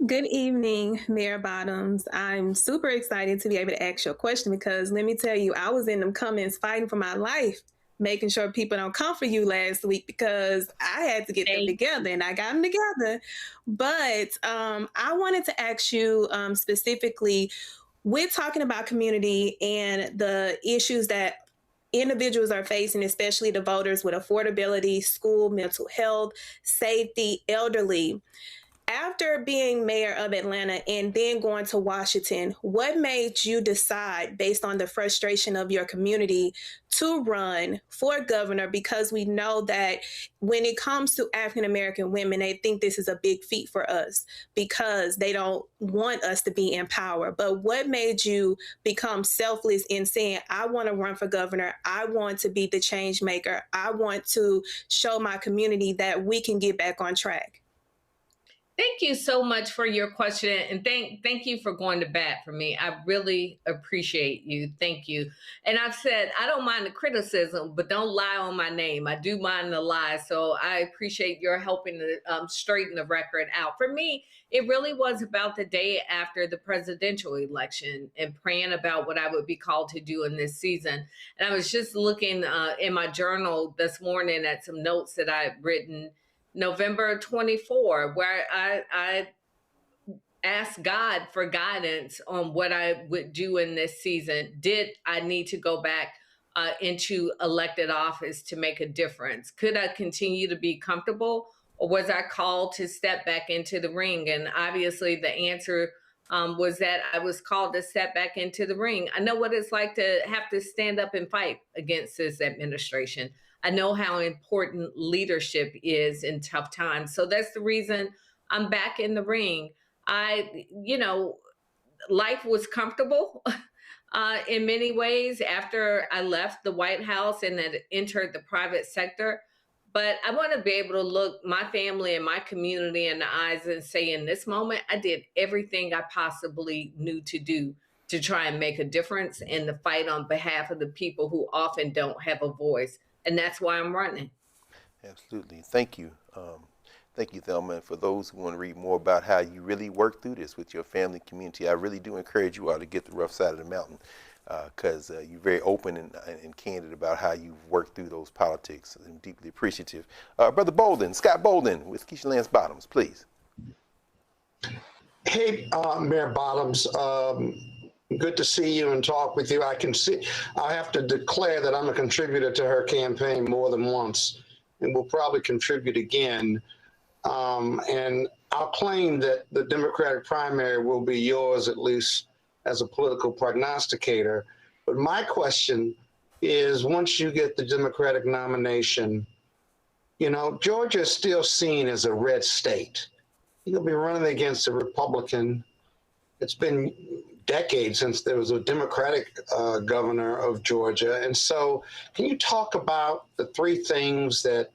Good evening, Mayor Bottoms. I'm super excited to be able to ask you a question because let me tell you, I was in them comments fighting for my life, making sure people don't come for you last week because I had to get them together and I got them together. But I wanted to ask you specifically, we're talking about community and the issues that individuals are facing, especially the voters with affordability, school, mental health, safety, elderly. After being mayor of Atlanta and then going to Washington, what made you decide, based on the frustration of your community, to run for governor? Because we know that when it comes to African-American women, they think this is a big feat for us because they don't want us to be in power. But what made you become selfless in saying, I want to run for governor, I want to be the change maker, I want to show my community that we can get back on track? Thank you so much for your question, and thank you for going to bat for me. I really appreciate you. Thank you. And I've said I don't mind the criticism, but don't lie on my name. I do mind the lie, so I appreciate your helping to straighten the record out. For me, it really was about the day after the presidential election and praying about what I would be called to do in this season. And I was just looking in my journal this morning at some notes that I had written November 24, where I asked God for guidance on what I would do in this season. Did I need to go back into elected office to make a difference? Could I continue to be comfortable, or was I called to step back into the ring? And obviously the answer was that I was called to step back into the ring. I know what it's like to have to stand up and fight against this administration. I know how important leadership is in tough times. So that's the reason I'm back in the ring. Life was comfortable in many ways after I left the White House and had entered the private sector. But I want to be able to look my family and my community in the eyes and say, in this moment, I did everything I possibly knew to do to try and make a difference in the fight on behalf of the people who often don't have a voice. And that's why I'm running. Absolutely. Thank you. Thank you, Thelma. And for those who want to read more about how you really work through this with your family community, I really do encourage you all to get the rough side of the mountain because you're very open and candid about how you've worked through those politics. I'm deeply appreciative. Brother Bolden, Scott Bolden with Keisha Lance Bottoms, please. Hey, Mayor Bottoms. Good to see you and talk with you. I have to declare that I'm a contributor to her campaign more than once, and will probably contribute again. And I'll claim that the Democratic primary will be yours, at least as a political prognosticator. But my question is, once you get the Democratic nomination, Georgia is still seen as a red state. You'll be running against a Republican. It's been decades since there was a Democratic governor of Georgia. And so can you talk about the three things that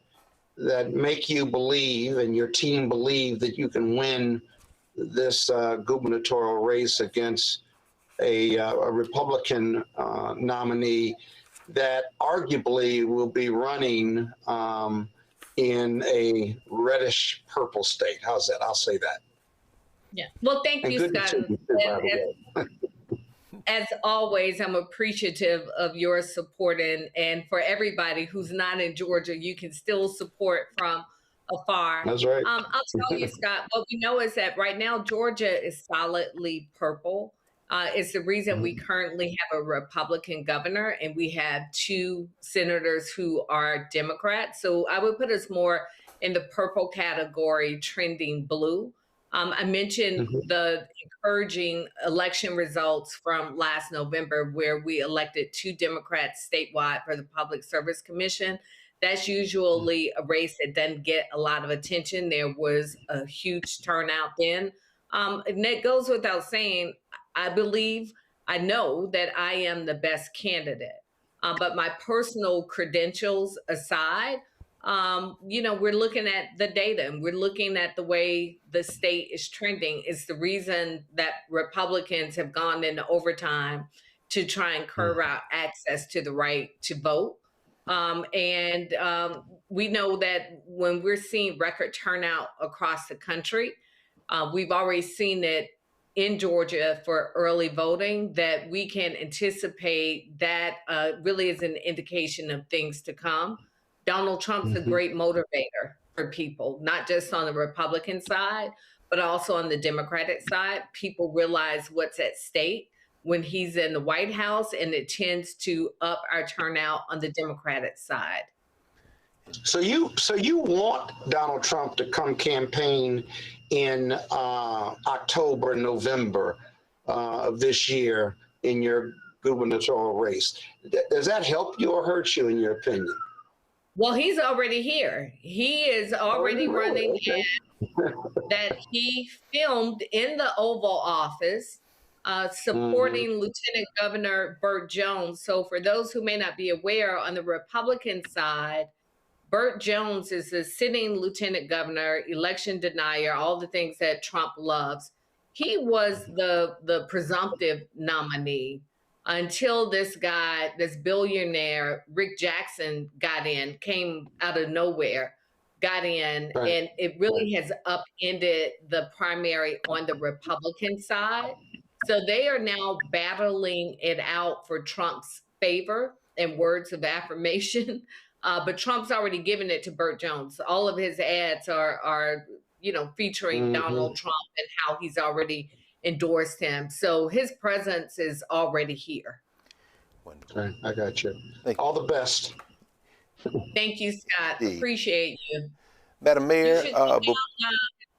make you believe and your team believe that you can win this gubernatorial race against a Republican nominee that arguably will be running in a reddish purple state? How's that? I'll say that. Yeah. Well, thank you, Scott. As always, I'm appreciative of your support, and for everybody who's not in Georgia, you can still support from afar. That's right. I'll tell you, Scott, what we know is that right now, Georgia is solidly purple. It's the reason we currently have a Republican governor and we have 2 senators who are Democrats. So I would put us more in the purple category, trending blue. I mentioned the encouraging election results from last November, where we elected 2 Democrats statewide for the Public Service Commission. That's usually a race that doesn't get a lot of attention. There was a huge turnout then. And that goes without saying, I know that I am the best candidate. But my personal credentials aside, we're looking at the data and we're looking at the way the state is trending. Is the reason that Republicans have gone into overtime to try and curb out access to the right to vote. We know that when we're seeing record turnout across the country, we've already seen it in Georgia for early voting, that we can anticipate that really is an indication of things to come. Donald Trump's a great motivator for people, not just on the Republican side, but also on the Democratic side. People realize what's at stake when he's in the White House, and it tends to up our turnout on the Democratic side. So you want Donald Trump to come campaign in October, November of this year in your gubernatorial race. Does that help you or hurt you, in your opinion? Well, he's already here. He is already running that he filmed in the Oval Office supporting Lieutenant Governor Burt Jones. So for those who may not be aware, on the Republican side, Burt Jones is the sitting lieutenant governor, election denier, all the things that Trump loves. He was the presumptive nominee until this guy, this billionaire, Rick Jackson, came out of nowhere, got in, and it really has upended the primary on the Republican side. So they are now battling it out for Trump's favor and words of affirmation. But Trump's already given it to Burt Jones. All of his ads are featuring Donald Trump and how he's already endorsed him. So his presence is already here. Wonderful. Right, I got you. All the best. Thank you, Scott. Appreciate you. Madam Mayor, you should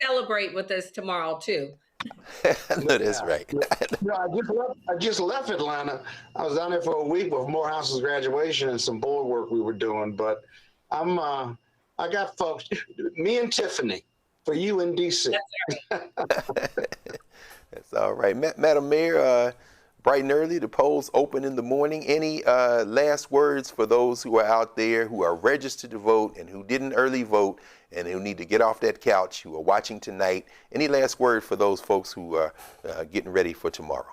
celebrate with us tomorrow too. No, that's right. I just left Atlanta. I was down there for a week with Morehouse's graduation and some board work we were doing. But I got folks, me and Tiffany, for you in DC. That's all right. Madam Mayor, bright and early, the polls open in the morning. Any last words for those who are out there who are registered to vote and who didn't early vote and who need to get off that couch, who are watching tonight? Any last word for those folks who are getting ready for tomorrow?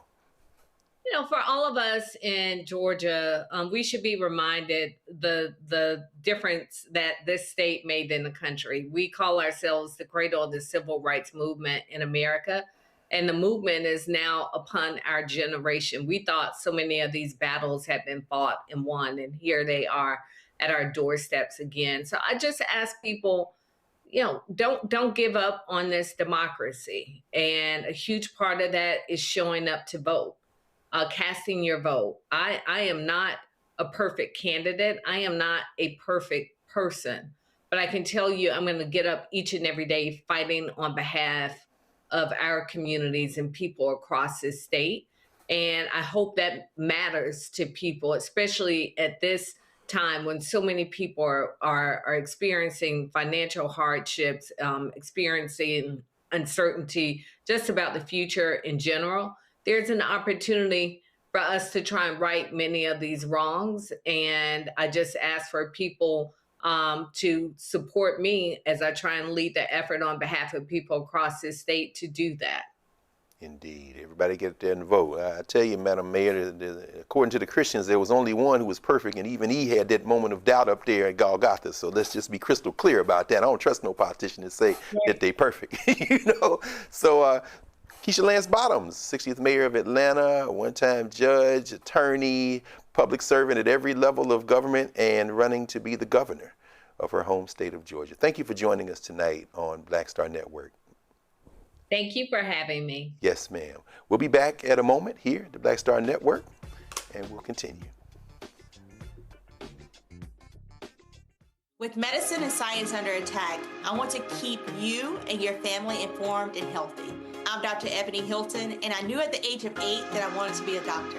For all of us in Georgia, we should be reminded the difference that this state made in the country. We call ourselves the cradle of the civil rights movement in America, and the movement is now upon our generation. We thought so many of these battles had been fought and won, and here they are at our doorsteps again. So I just ask people, don't give up on this democracy. And a huge part of that is showing up to vote. Casting your vote. I am not a perfect candidate. I am not a perfect person, but I can tell you I'm going to get up each and every day fighting on behalf of our communities and people across this state. And I hope that matters to people, especially at this time when so many people are experiencing financial hardships, experiencing uncertainty just about the future in general. There's an opportunity for us to try and right many of these wrongs. And I just ask for people to support me as I try and lead the effort on behalf of people across this state to do that. Indeed. Everybody get there and vote. I tell you, Madam Mayor, according to the Christians, there was only one who was perfect, and even he had that moment of doubt up there at Golgotha. So let's just be crystal clear about that. I don't trust no politician to say that they're perfect, So Keisha Lance Bottoms, 60th Mayor of Atlanta, one-time judge, attorney, public servant at every level of government, and running to be the governor of her home state of Georgia. Thank you for joining us tonight on Black Star Network. Thank you for having me. Yes, ma'am. We'll be back at a moment here at the Black Star Network, and we'll continue. With medicine and science under attack, I want to keep you and your family informed and healthy. I'm Dr. Ebony Hilton, and I knew at the age of 8 that I wanted to be a doctor.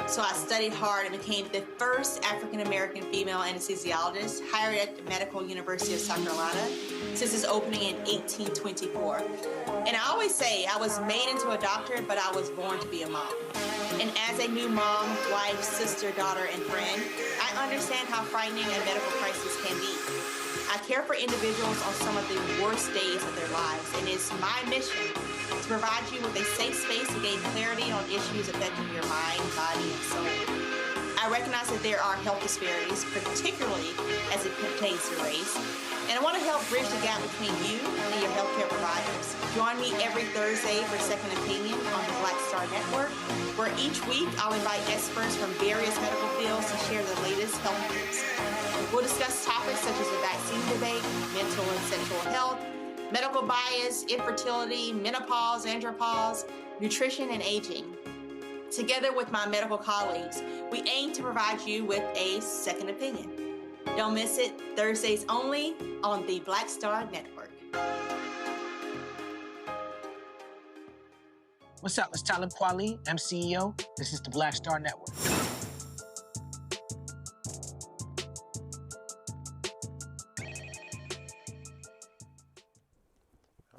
So I studied hard and became the first African-American female anesthesiologist hired at the Medical University of South Carolina since its opening in 1824. And I always say I was made into a doctor, but I was born to be a mom. And as a new mom, wife, sister, daughter, and friend, I understand how frightening a medical crisis can be. I care for individuals on some of the worst days of their lives, and it's my mission to provide you with a safe space to gain clarity on issues affecting your mind, body, and soul. I recognize that there are health disparities, particularly as it pertains to race, and I want to help bridge the gap between you and your healthcare providers. Join me every Thursday for Second Opinion on the Black Star Network, where each week I'll invite experts from various medical fields to share the latest health news. We'll discuss topics such as the vaccine debate, mental and sexual health, medical bias, infertility, menopause, andropause, nutrition, and aging. Together with my medical colleagues, we aim to provide you with a second opinion. Don't miss it, Thursdays only on the Black Star Network. What's up? It's Talib Kweli. I'm CEO. This is the Black Star Network.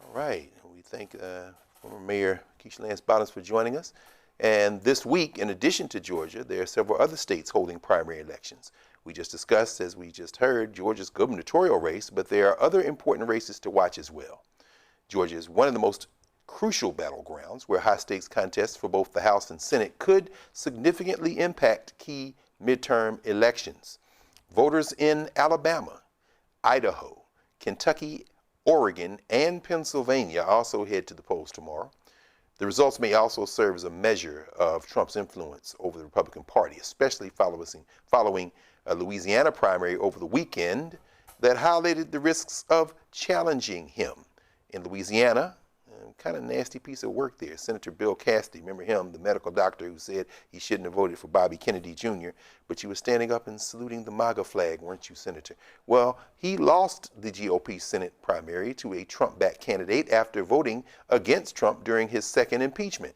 All right. We thank former Mayor Keisha Lance Bottoms for joining us. And this week, in addition to Georgia, there are several other states holding primary elections. We just discussed, as we just heard, Georgia's gubernatorial race, but there are other important races to watch as well. Georgia is one of the most crucial battlegrounds where high-stakes contests for both the House and Senate could significantly impact key midterm elections. Voters in Alabama, Idaho, Kentucky, Oregon, and Pennsylvania also head to the polls tomorrow. The results may also serve as a measure of Trump's influence over the Republican Party, especially following a Louisiana primary over the weekend that highlighted the risks of challenging him. In Louisiana, kind of nasty piece of work there. Senator Bill Cassidy, remember him, the medical doctor who said he shouldn't have voted for Bobby Kennedy Jr., but you were standing up and saluting the MAGA flag, weren't you, Senator? Well, he lost the GOP Senate primary to a Trump-backed candidate after voting against Trump during his second impeachment.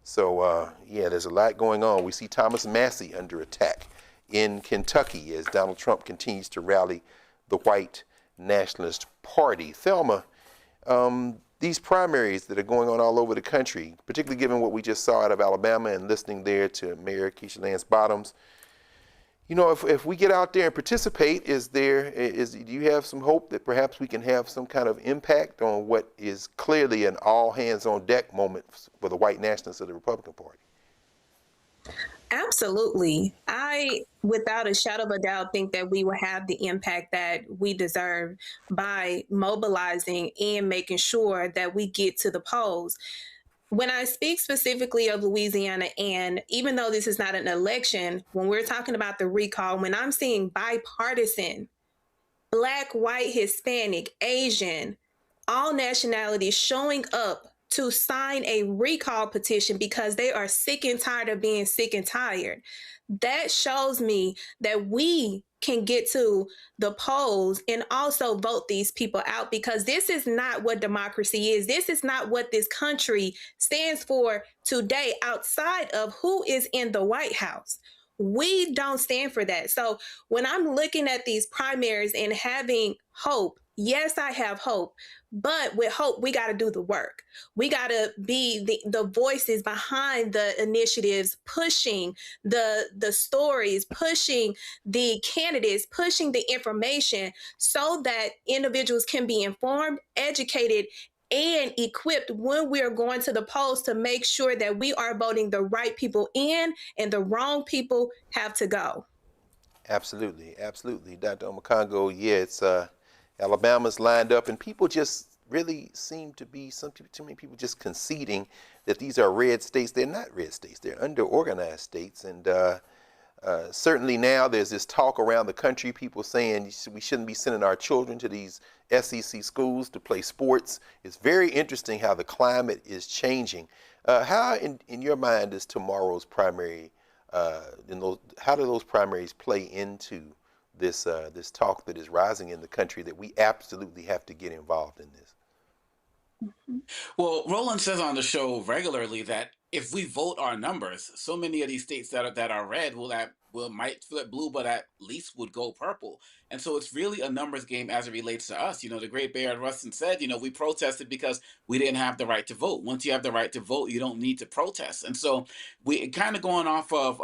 So, yeah, there's a lot going on. We see Thomas Massie under attack in Kentucky as Donald Trump continues to rally the white nationalist party. Thelma, these primaries that are going on all over the country, particularly given what we just saw out of Alabama and listening there to Mayor Keisha Lance Bottoms, you know, if we get out there and participate, do you have some hope that perhaps we can have some kind of impact on what is clearly an all-hands-on-deck moment for the white nationalists of the Republican Party? Absolutely. I, without a shadow of a doubt, think that we will have the impact that we deserve by mobilizing and making sure that we get to the polls. When I speak specifically of Louisiana, and even though this is not an election, when we're talking about the recall, when I'm seeing bipartisan, Black, white, Hispanic, Asian, all nationalities showing up to sign a recall petition because they are sick and tired of being sick and tired. That shows me that we can get to the polls and also vote these people out, because this is not what democracy is. This is not what this country stands for today outside of who is in the White House. We don't stand for that. So when I'm looking at these primaries and having hope, yes, I have hope. But with hope, we got to do the work. We got to be the voices behind the initiatives, pushing the stories, pushing the candidates, pushing the information so that individuals can be informed, educated, and equipped when we are going to the polls to make sure that we are voting the right people in and the wrong people have to go. Absolutely, absolutely. Dr. Omakongo, yeah, it's Alabama's lined up, and people just really seem to be, too many people just conceding that these are red states. They're not red states. They're under-organized states, and certainly now there's this talk around the country, people saying we shouldn't be sending our children to these SEC schools to play sports. It's very interesting how the climate is changing. How, in your mind, does tomorrow's primary, how do those primaries play into this talk that is rising in the country, that we absolutely have to get involved in this. Well, Roland says on the show regularly that if we vote our numbers, so many of these states that are red might flip blue, but at least would go purple. And so it's really a numbers game as it relates to us. The great Bayard Rustin said, we protested because we didn't have the right to vote. Once you have the right to vote, you don't need to protest. And so we kind of going off of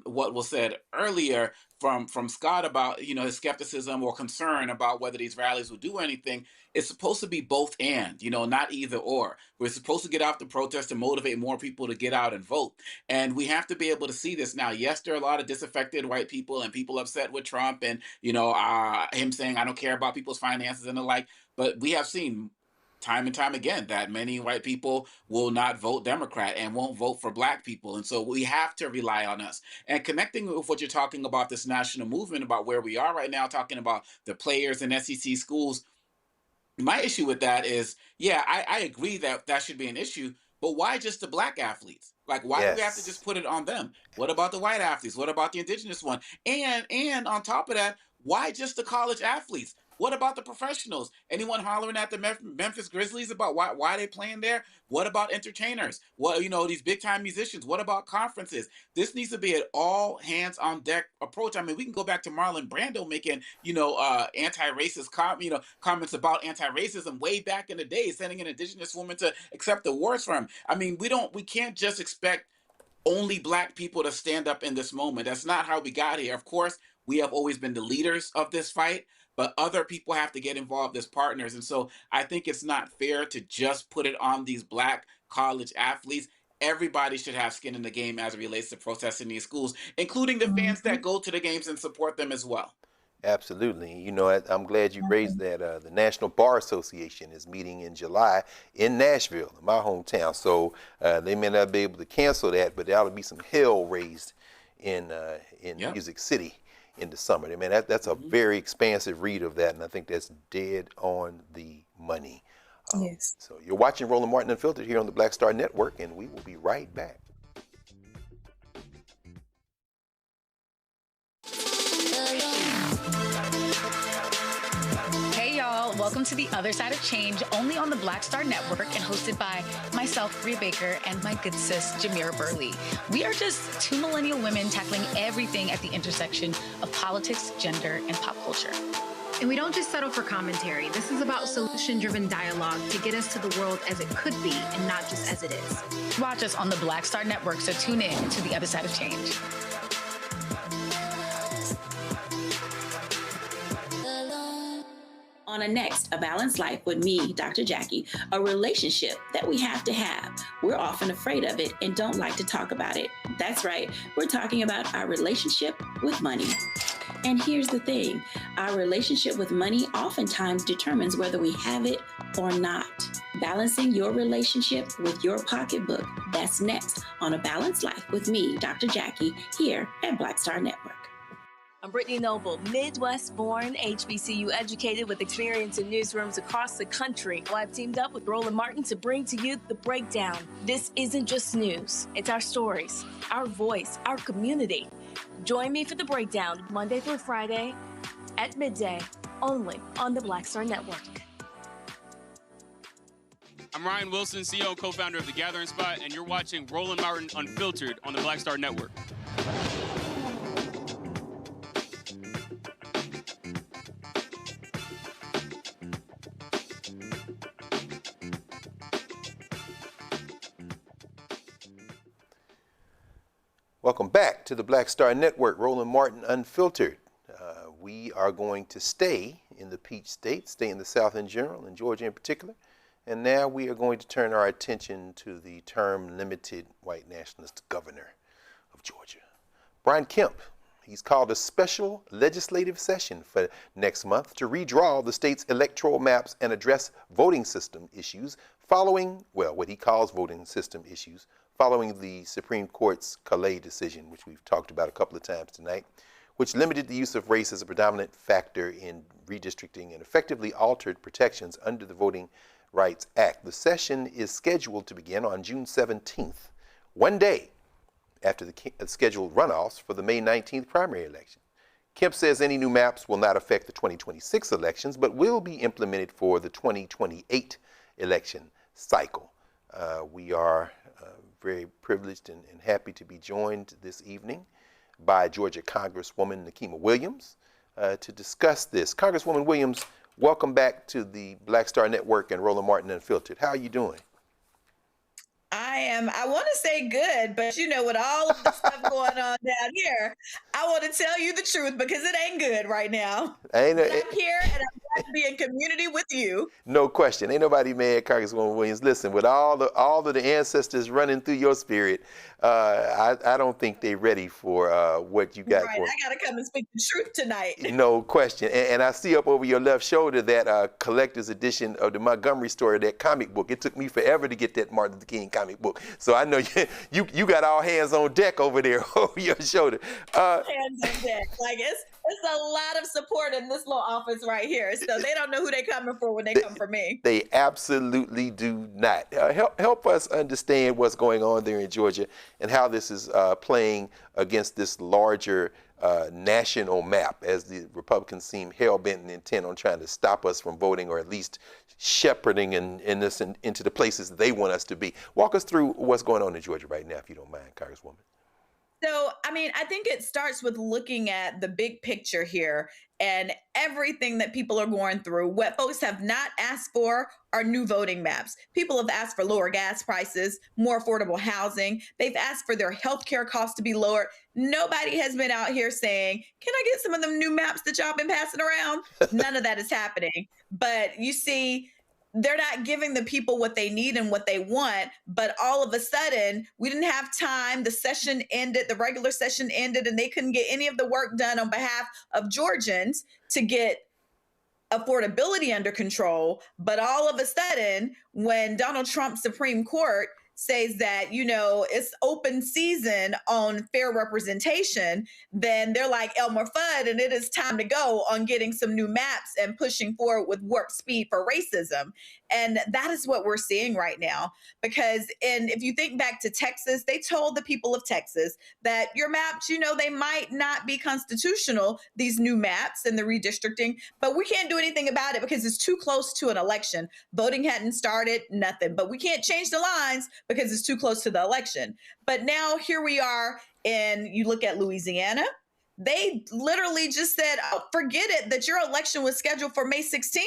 what was said earlier from Scott about, his skepticism or concern about whether these rallies will do anything. It's supposed to be both and, not either or. We're supposed to get out the protest to motivate more people to get out and vote. And we have to be able to see this now. Yes, there are a lot of disaffected white people and people upset with Trump and, him saying, I don't care about people's finances and the like. But we have seen time and time again that many white people will not vote Democrat and won't vote for Black people. And so we have to rely on us. And connecting with what you're talking about, this national movement, about where we are right now, talking about the players in SEC schools, my issue with that is, I agree that should be an issue, but why just the Black athletes? Like, why do we have to just put it on them? What about the white athletes? What about the indigenous one? And on top of that, why just the college athletes? What about the professionals? Anyone hollering at the Memphis Grizzlies about why they playing there? What about entertainers? What, these big time musicians? What about conferences? This needs to be an all hands on deck approach. I mean, we can go back to Marlon Brando making, anti-racist comments about anti-racism way back in the day, sending an indigenous woman to accept awards for him. I mean, we can't just expect only Black people to stand up in this moment. That's not how we got here. Of course, we have always been the leaders of this fight, but other people have to get involved as partners. And so I think it's not fair to just put it on these Black college athletes. Everybody should have skin in the game as it relates to protesting these schools, including the fans that go to the games and support them as well. Absolutely. I'm glad you raised that. The National Bar Association is meeting in July in Nashville, my hometown. So they may not be able to cancel that, but there ought to be some hell raised in Music City in the summer. I mean, that's a very expansive read of that, and I think that's dead on the money. Yes. So you're watching Roland Martin Unfiltered here on the Black Star Network, and we will be right back. Hey y'all, welcome to The Other Side of Change, only on the Black Star Network and hosted by myself, Bria Baker, and my good sis, Jamira Burley. We are just two millennial women tackling everything at the intersection of politics, gender, and pop culture. And we don't just settle for commentary. This is about solution-driven dialogue to get us to the world as it could be and not just as it is. Watch us on the Black Star Network, so tune in to The Other Side of Change. On a next, A Balanced Life with me, Dr. Jackie, a relationship that we have to have. We're often afraid of it and don't like to talk about it. That's right, we're talking about our relationship with money. And here's the thing, our relationship with money oftentimes determines whether we have it or not. Balancing your relationship with your pocketbook. That's next on A Balanced Life with me, Dr. Jackie, here at Black Star Network. I'm Brittany Noble, Midwest-born, HBCU educated with experience in newsrooms across the country. I've teamed up with Roland Martin to bring to you The Breakdown. This isn't just news. It's our stories, our voice, our community. Join me for The Breakdown, Monday through Friday at midday, only on the Black Star Network. I'm Ryan Wilson, CEO and co-founder of The Gathering Spot, and you're watching Roland Martin Unfiltered on the Black Star Network. Welcome back to the Black Star Network, Roland Martin Unfiltered. We are going to stay in the Peach State, stay in the South in general, and Georgia in particular. And now we are going to turn our attention to the term-limited white nationalist governor of Georgia, Brian Kemp. He's called a special legislative session for next month to redraw the state's electoral maps and address voting system issues following, well, what he calls voting system issues, following the Supreme Court's Calais decision, which we've talked about a couple of times tonight, which limited the use of race as a predominant factor in redistricting and effectively altered protections under the Voting Rights Act. The session is scheduled to begin on June 17th, one day after the scheduled runoffs for the May 19th primary election. Kemp says any new maps will not affect the 2026 elections, but will be implemented for the 2028 election cycle. We are very privileged and happy to be joined this evening by Georgia Congresswoman Nikema Williams to discuss this. Congresswoman Williams, welcome back to the Black Star Network and Roland Martin Unfiltered. How are you doing? I want to say good, but you know, with all of the stuff going on down here, I want to tell you the truth because it ain't good right now. I'm here and I'm glad to be in community with you. No question. Ain't nobody mad, Congresswoman Williams. Listen, with all of the ancestors running through your spirit, I don't think they're ready for what you got. Right, I got to come and speak the truth tonight. No question. And I see up over your left shoulder that collector's edition of the Montgomery story, that comic book. It took me forever to get that Martin Luther King comic book. So I know you got all hands on deck over there over your shoulder. Hands on deck. Like it's a lot of support in this little office right here. So they don't know who they're coming for when they come for me. They absolutely do not. Help us understand what's going on there in Georgia and how this is playing against this larger national map, as the Republicans seem hell-bent and intent on trying to stop us from voting, or at least shepherding into the places that they want us to be. Walk us through what's going on in Georgia right now, if you don't mind, Congresswoman. So, I mean, I think it starts with looking at the big picture here and everything that people are going through. What folks have not asked for are new voting maps. People have asked for lower gas prices, more affordable housing. They've asked for their healthcare costs to be lowered. Nobody has been out here saying, can I get some of them new maps that y'all been passing around? None of that is happening. But you see, they're not giving the people what they need and what they want, but all of a sudden, we didn't have time. The session ended, the regular session ended, and they couldn't get any of the work done on behalf of Georgians to get affordability under control. But all of a sudden, when Donald Trump's Supreme Court says that, you know, it's open season on fair representation, then they're like Elmer Fudd, and it is time to go on getting some new maps and pushing forward with warp speed for racism. And that is what we're seeing right now. Because, and if you think back to Texas, they told the people of Texas that your maps, you know, they might not be constitutional, these new maps and the redistricting, but we can't do anything about it because it's too close to an election. Voting hadn't started, nothing, but we can't change the lines because it's too close to the election. But now here we are, and you look at Louisiana, they literally just said, oh, forget it, that your election was scheduled for May 16th.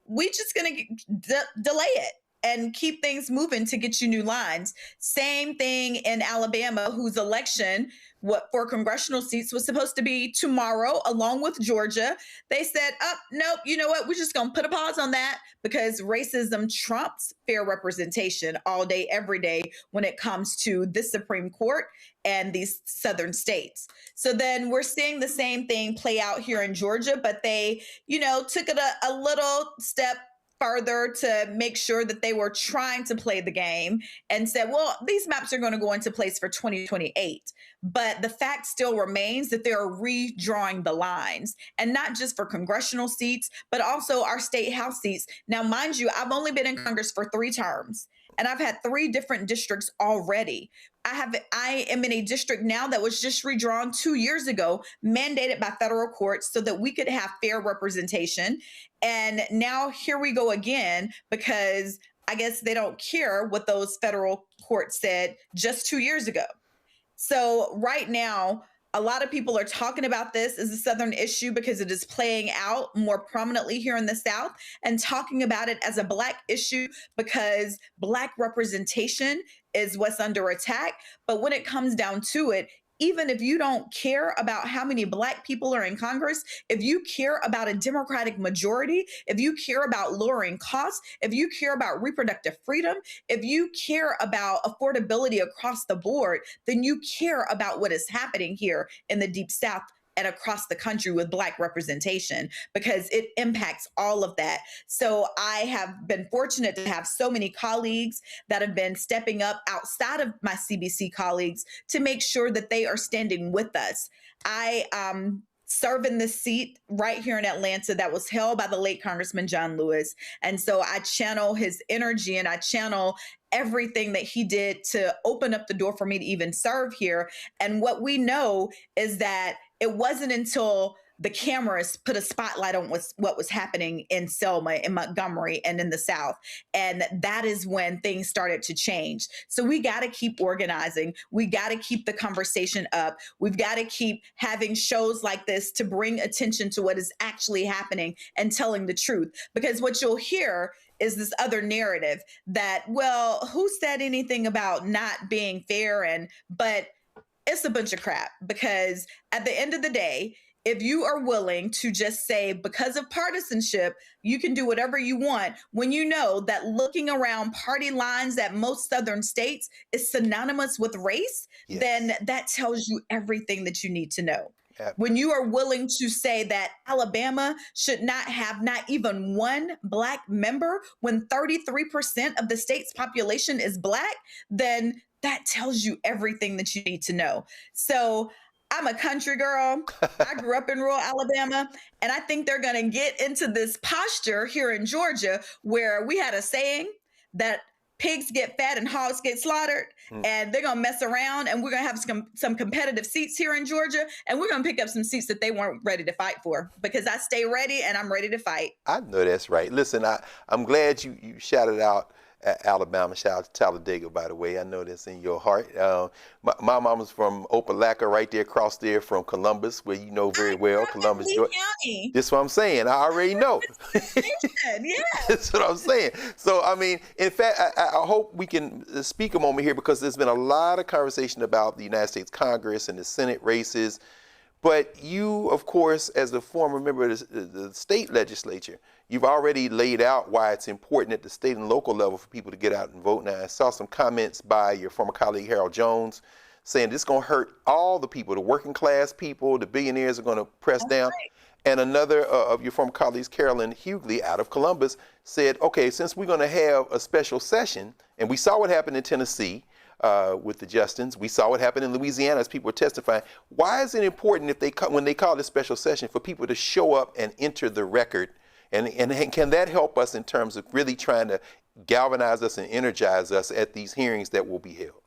We just going to delay it and keep things moving to get you new lines. Same thing in Alabama, whose election for congressional seats was supposed to be tomorrow, along with Georgia. They said, oh, nope, you know what? We're just going to put a pause on that because racism trumps fair representation all day, every day when it comes to the Supreme Court and these southern states. So then we're seeing the same thing play out here in Georgia, but they, you know, took it a little step further to make sure that they were trying to play the game and said, well, these maps are going to go into place for 2028. But the fact still remains that they're redrawing the lines, and not just for congressional seats, but also our state house seats. Now, mind you, I've only been in Congress for 3 terms, and I've had 3 different districts already. I am in a district now that was just redrawn 2 years ago, mandated by federal courts so that we could have fair representation. And now here we go again, because I guess they don't care what those federal courts said just 2 years ago. So right now, a lot of people are talking about this as a Southern issue because it is playing out more prominently here in the South, and talking about it as a Black issue because Black representation is what's under attack. But when it comes down to it, even if you don't care about how many Black people are in Congress, if you care about a Democratic majority, if you care about lowering costs, if you care about reproductive freedom, if you care about affordability across the board, then you care about what is happening here in the Deep South and across the country with Black representation, because it impacts all of that. So I have been fortunate to have so many colleagues that have been stepping up outside of my CBC colleagues to make sure that they are standing with us. I serve in this seat right here in Atlanta that was held by the late Congressman John Lewis. And so I channel his energy and I channel everything that he did to open up the door for me to even serve here. And what we know is that it wasn't until the cameras put a spotlight on what was happening in Selma, in Montgomery, and in the South. And that is when things started to change. So we got to keep organizing. We got to keep the conversation up. We've got to keep having shows like this to bring attention to what is actually happening and telling the truth. Because what you'll hear is this other narrative that, well, who said anything about not being fair? But it's a bunch of crap, because at the end of the day, if you are willing to just say, because of partisanship, you can do whatever you want, when you know that looking around party lines at most Southern states is synonymous with race, then that tells you everything that you need to know. When you are willing to say that Alabama should not have not even one Black member when 33% of the state's population is Black, then that tells you everything that you need to know. So I'm a country girl. I grew up in rural Alabama, and I think they're going to get into this posture here in Georgia where we had a saying that pigs get fat and hogs get slaughtered, and they're going to mess around, and we're going to have some competitive seats here in Georgia, and we're going to pick up some seats that they weren't ready to fight for, because I stay ready and I'm ready to fight. I know that's right. Listen, I'm glad you shouted out Alabama. Shout out to Talladega, by the way. I know that's in your heart. My mama's from Opelika, right there across there from Columbus, where you know very well. Columbus, Georgia. That's what I'm saying. I already know. That's what I'm saying. So, I mean, in fact, I hope we can speak a moment here, because there's been a lot of conversation about the United States Congress and the Senate races. But you, of course, as a former member of the state legislature, you've already laid out why it's important at the state and local level for people to get out and vote. Now, I saw some comments by your former colleague, Harold Jones, saying this is going to hurt all the people, the working class people, the billionaires are going to press down. Right. And another of your former colleagues, Carolyn Hughley, out of Columbus, said, okay, since we're going to have a special session, and we saw what happened in Tennessee, with the Justins. We saw what happened in Louisiana as people were testifying. Why is it important when they call this special session for people to show up and enter the record? And can that help us in terms of really trying to galvanize us and energize us at these hearings that will be held?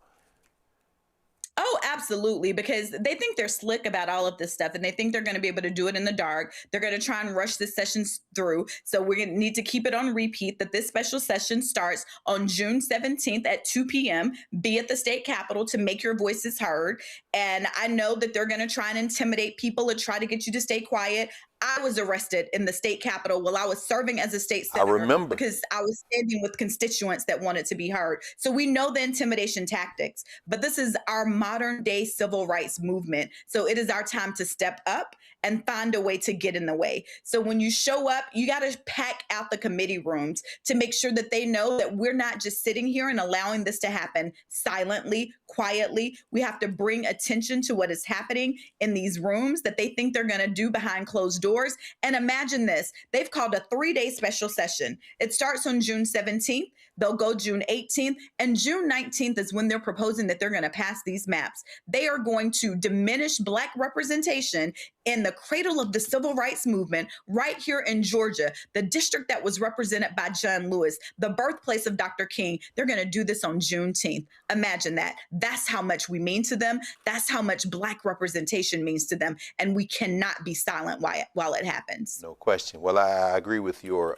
Oh, absolutely, because they think they're slick about all of this stuff, and they think they're going to be able to do it in the dark. They're going to try and rush this session through. So we're going to need to keep it on repeat that this special session starts on June 17th at 2 p.m. Be at the state capitol to make your voices heard. And I know that they're going to try and intimidate people and try to get you to stay quiet. I was arrested in the state capitol while I was serving as a state senator. I remember. Because I was standing with constituents that wanted to be heard. So we know the intimidation tactics, but this is our modern day civil rights movement. So it is our time to step up and find a way to get in the way. So when you show up, you got to pack out the committee rooms to make sure that they know that we're not just sitting here and allowing this to happen silently, quietly. We have to bring attention to what is happening in these rooms that they think they're going to do behind closed doors. And imagine this, they've called a 3-day special session. It starts on June 17th. They'll go June 18th, and June 19th is when they're proposing that they're going to pass these maps. They are going to diminish Black representation in the cradle of the civil rights movement right here in Georgia, the district that was represented by John Lewis, the birthplace of Dr. King. They're going to do this on Juneteenth. Imagine that. That's how much we mean to them. That's how much Black representation means to them. And we cannot be silent while it happens. No question. Well, I agree with your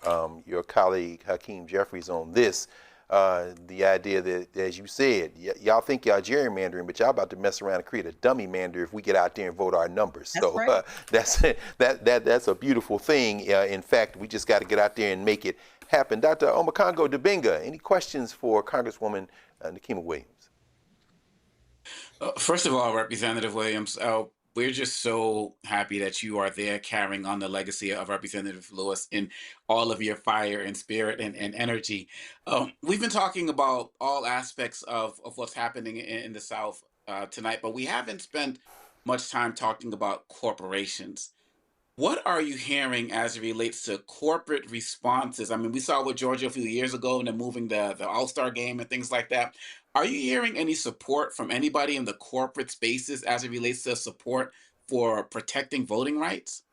colleague Hakeem Jeffries on this. The idea that, as you said, y'all think y'all gerrymandering, but y'all about to mess around and create a dummy mander if we get out there and vote our numbers. That's so right. That's a beautiful thing. In fact, we just got to get out there and make it happen. Dr. Omekongo Dibinga, any questions for Congresswoman Nikima Williams? First of all, Representative Williams, we're just so happy that you are there carrying on the legacy of Representative Lewis in all of your fire and spirit and energy. We've been talking about all aspects of what's happening in the South tonight, but we haven't spent much time talking about corporations. What are you hearing as it relates to corporate responses? I mean, we saw with Georgia a few years ago and then moving the All-Star game and things like that. Are you hearing any support from anybody in the corporate spaces as it relates to support for protecting voting rights?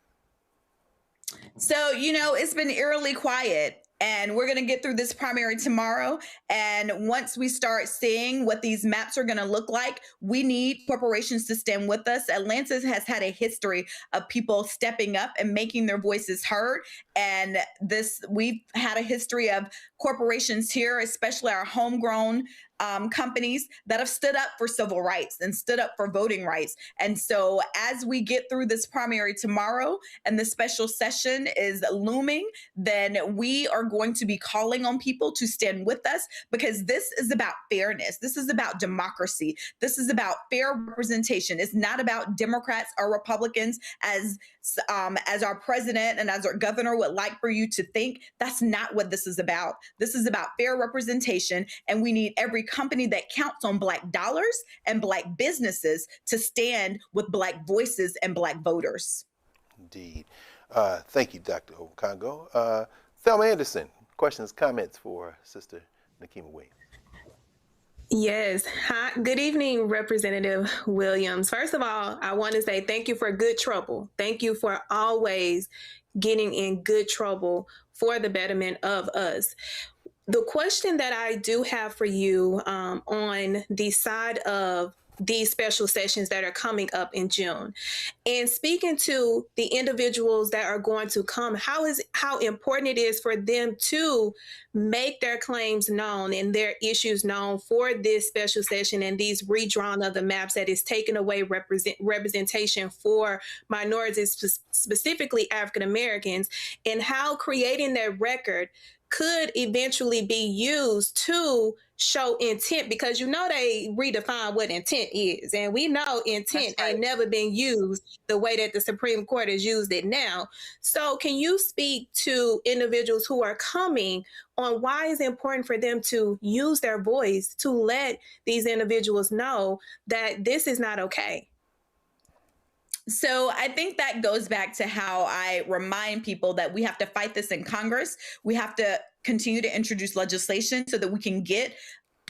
So, it's been eerily quiet. And we're going to get through this primary tomorrow. And once we start seeing what these maps are going to look like, we need corporations to stand with us. Atlanta has had a history of people stepping up and making their voices heard. And we've had a history of corporations here, especially our homegrown companies that have stood up for civil rights and stood up for voting rights. And so as we get through this primary tomorrow and the special session is looming, then we are going to be calling on people to stand with us, because this is about fairness. This is about democracy. This is about fair representation. It's not about Democrats or Republicans as our president and as our governor would like for you to think. That's not what this is about. This is about fair representation, and we need every company that counts on Black dollars and Black businesses to stand with Black voices and Black voters. Indeed. Thank you, Dr. Okongo. Thelma Anderson, questions, comments for Sister Nikima Williams. Yes. Hi. Good evening, Representative Williams. First of all, I want to say thank you for good trouble. Thank you for always getting in good trouble for the betterment of us. The question that I do have for you on the side of these special sessions that are coming up in June, and speaking to the individuals that are going to come, how important it is for them to make their claims known and their issues known for this special session and these redrawn of the maps that is taking away representation for minorities, specifically African Americans, and how creating that record could eventually be used to show intent, because they redefine what intent is. And we know intent ain't never been used the way that the Supreme Court has used it now. So can you speak to individuals who are coming on why it's important for them to use their voice to let these individuals know that this is not okay? So I think that goes back to how I remind people that we have to fight this in Congress. We have to continue to introduce legislation so that we can get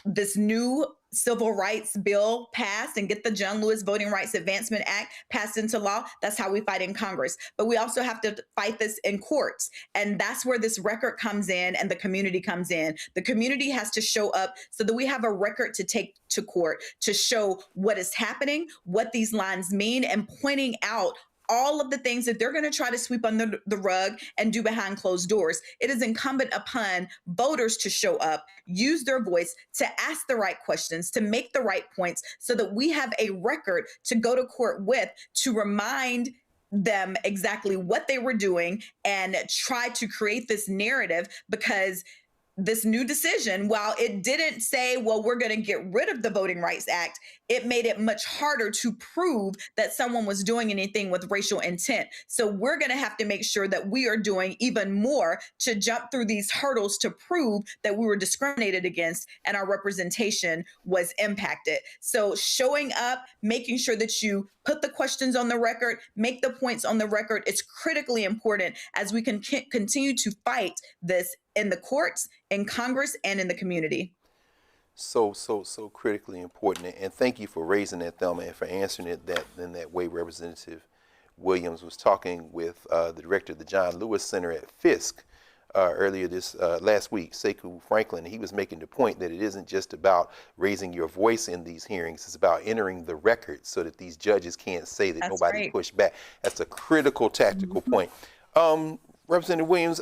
this new civil rights bill passed and get the John Lewis Voting Rights Advancement Act passed into law. That's how we fight in Congress. But we also have to fight this in courts. And that's where this record comes in and the community comes in. The community has to show up so that we have a record to take to court to show what is happening, what these lines mean, and pointing out all of the things that they're going to try to sweep under the rug and do behind closed doors. It is incumbent upon voters to show up, use their voice, to ask the right questions, to make the right points, so that we have a record to go to court with, to remind them exactly what they were doing and try to create this narrative. Because this new decision, while it didn't say, well, we're going to get rid of the Voting Rights Act, it made it much harder to prove that someone was doing anything with racial intent. So we're going to have to make sure that we are doing even more to jump through these hurdles to prove that we were discriminated against and our representation was impacted. So showing up, making sure that you put the questions on the record, make the points on the record, it's critically important as we can continue to fight this in the courts, in Congress, and in the community. So critically important. And thank you for raising that, Thelma, and for answering it in that way. Representative Williams was talking with the director of the John Lewis Center at Fisk earlier this last week, Sekou Franklin. He was making the point that it isn't just about raising your voice in these hearings, it's about entering the record so that these judges can't say that nobody pushed back. That's a critical tactical point. Representative Williams,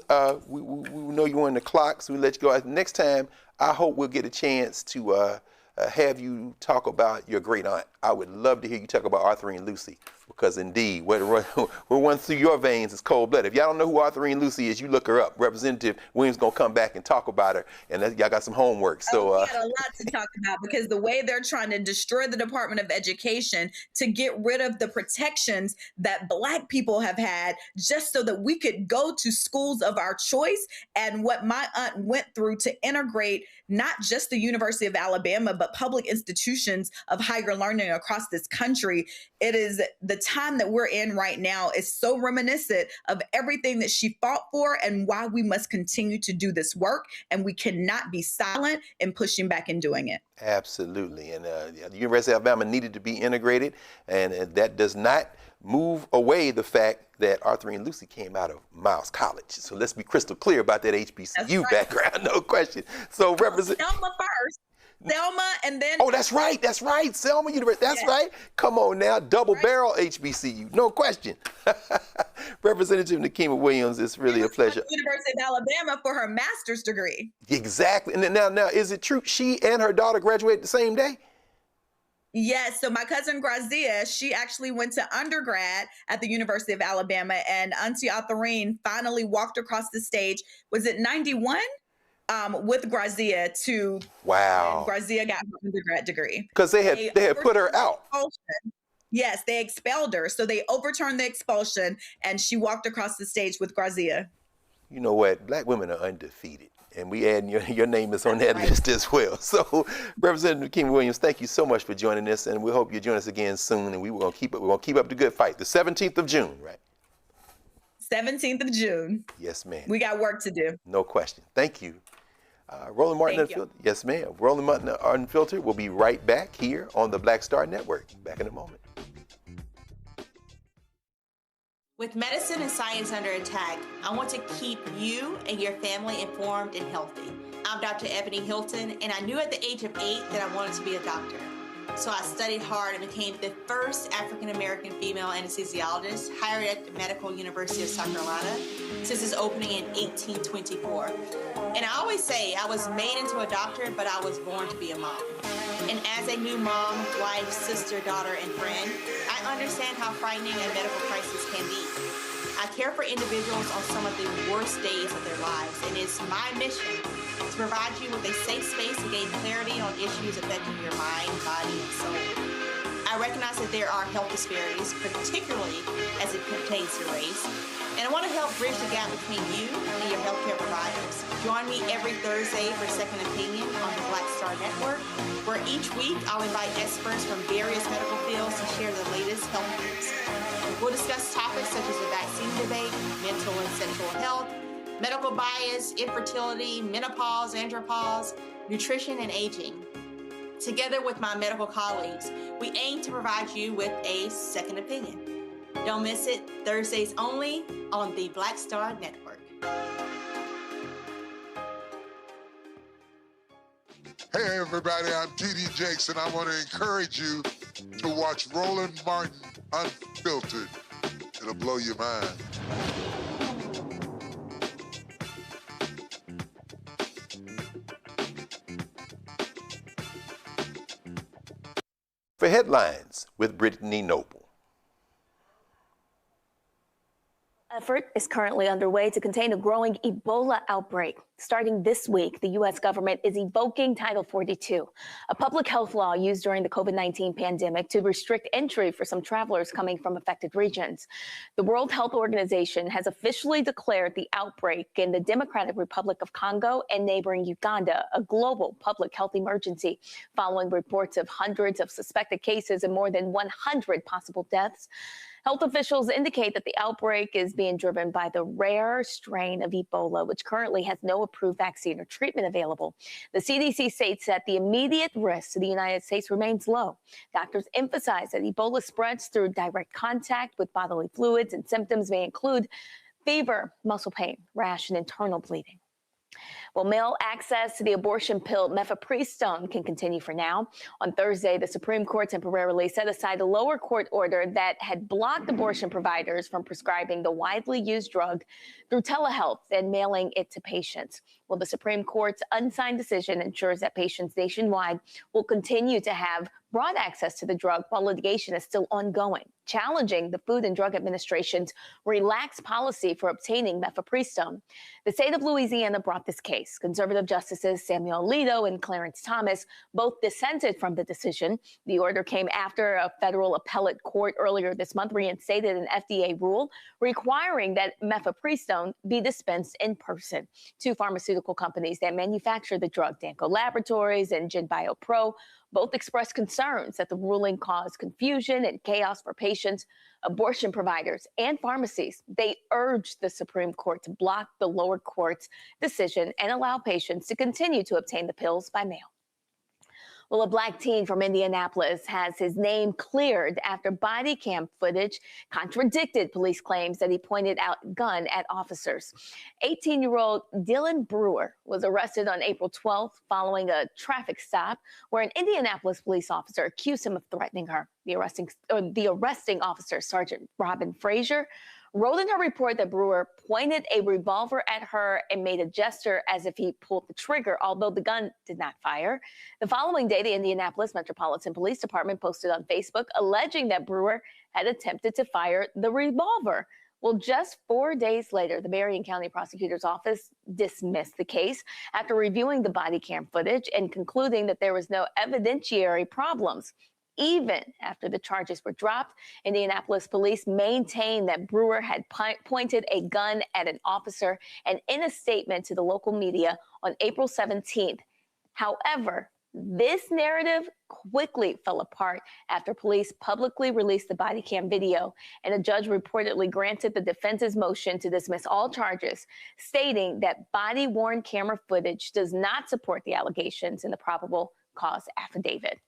we know you're on the clock, so we let you go. Next time, I hope we'll get a chance to have you talk about your great aunt. I would love to hear you talk about Arthurine Lucy, because indeed, what runs through your veins is cold blood. If y'all don't know who Arthurine Lucy is, you look her up. Representative Williams gonna come back and talk about her, and y'all got some homework. So we got a lot to talk about, because the way they're trying to destroy the Department of Education to get rid of the protections that Black people have had, just so that we could go to schools of our choice, and what my aunt went through to integrate not just the University of Alabama, but public institutions of higher learning across this country. It is the time that we're in right now is so reminiscent of everything that she fought for and why we must continue to do this work. And we cannot be silent in pushing back and doing it. Absolutely. And the University of Alabama needed to be integrated. And that does not move away the fact that Arthur and Lucy came out of Miles College. So let's be crystal clear about that HBCU background, no question. So represent Selma first. Selma and then. Oh, that's right. Selma University. That's right. Come on now. Double barrel HBCU. No question. Representative Nikima Williams, it's really a pleasure. University of Alabama for her master's degree. Exactly. And then now, is it true she and her daughter graduated the same day? Yes. So my cousin Grazia, she actually went to undergrad at the University of Alabama, and Auntie Atharine finally walked across the stage. Was it 91? With Grazia to. Wow. Grazia got her undergrad degree. Because they had put her out. Yes, they expelled her. So they overturned the expulsion, and she walked across the stage with Grazia. You know what? Black women are undefeated. And we add your name is on that list as well. So, Representative Nikima Williams, thank you so much for joining us, and we hope you join us again soon. And we're gonna keep up the good fight. The 17th of June, right? 17th of June. Yes, ma'am. We got work to do. No question. Thank you. Roland Martin Unfiltered. Yes, ma'am. Roland Martin Unfiltered will be right back here on the Black Star Network. Back in a moment. With medicine and science under attack, I want to keep you and your family informed and healthy. I'm Dr. Ebony Hilton, and I knew at the age of 8 that I wanted to be a doctor. So I studied hard and became the first African-American female anesthesiologist hired at the Medical University of South Carolina since its opening in 1824. And I always say I was made into a doctor, but I was born to be a mom. And as a new mom, wife, sister, daughter, and friend, I understand how frightening a medical crisis can be. I care for individuals on some of the worst days of their lives, and it's my mission to provide you with a safe space to gain clarity on issues affecting your mind, body, and soul. I recognize that there are health disparities, particularly as it pertains to race, and I want to help bridge the gap between you and your healthcare providers. Join me every Thursday for Second Opinion on the Black Star Network, where each week I'll invite experts from various medical fields to share the latest health news. We'll discuss topics such as the vaccine debate, mental and sexual health, medical bias, infertility, menopause, andropause, nutrition, and aging. Together with my medical colleagues, we aim to provide you with a second opinion. Don't miss it, Thursdays only on the Black Star Network. Hey everybody, I'm T.D. Jakes, and I want to encourage you to watch Roland Martin Unfiltered. It'll blow your mind. For headlines with Brittany Noble. Effort is currently underway to contain a growing Ebola outbreak. Starting this week, the U.S. government is evoking Title 42, a public health law used during the COVID-19 pandemic to restrict entry for some travelers coming from affected regions. The World Health Organization has officially declared the outbreak in the Democratic Republic of Congo and neighboring Uganda a global public health emergency, following reports of hundreds of suspected cases and more than 100 possible deaths. Health officials indicate that the outbreak is being driven by the rare strain of Ebola, which currently has no approved vaccine or treatment available. The CDC states that the immediate risk to the United States remains low. Doctors emphasize that Ebola spreads through direct contact with bodily fluids, and symptoms may include fever, muscle pain, rash, and internal bleeding. Well, male access to the abortion pill mifepristone can continue for now. On Thursday, the Supreme Court temporarily set aside a lower court order that had blocked abortion providers from prescribing the widely used drug through telehealth and mailing it to patients. Well, the Supreme Court's unsigned decision ensures that patients nationwide will continue to have broad access to the drug while litigation is still ongoing, challenging the Food and Drug Administration's relaxed policy for obtaining mifepristone. The state of Louisiana brought this case. Conservative justices Samuel Alito and Clarence Thomas both dissented from the decision. The order came after a federal appellate court earlier this month reinstated an FDA rule requiring that mifepristone be dispensed in person. Two pharmaceutical companies that manufacture the drug, Danco Laboratories and GenBio Pro, both expressed concerns that the ruling caused confusion and chaos for patients, abortion providers, and pharmacies. They urged the Supreme Court to block the lower court's decision and allow patients to continue to obtain the pills by mail. Well, a black teen from Indianapolis has his name cleared after body cam footage contradicted police claims that he pointed out a gun at officers. 18-year-old Dylan Brewer was arrested on April 12th following a traffic stop where an Indianapolis police officer accused him of threatening her. The arresting officer, Sergeant Robin Frazier, wrote in her report that Brewer pointed a revolver at her and made a gesture as if he pulled the trigger, although the gun did not fire. The following day, the Indianapolis Metropolitan Police Department posted on Facebook alleging that Brewer had attempted to fire the revolver. Well, just 4 days later, the Marion County Prosecutor's Office dismissed the case after reviewing the body cam footage and concluding that there was no evidentiary problems. Even after the charges were dropped, Indianapolis police maintained that Brewer had pointed a gun at an officer, and in a statement to the local media on April 17th. However, this narrative quickly fell apart after police publicly released the body cam video, and a judge reportedly granted the defense's motion to dismiss all charges, stating that body-worn camera footage does not support the allegations in the probable cause affidavit.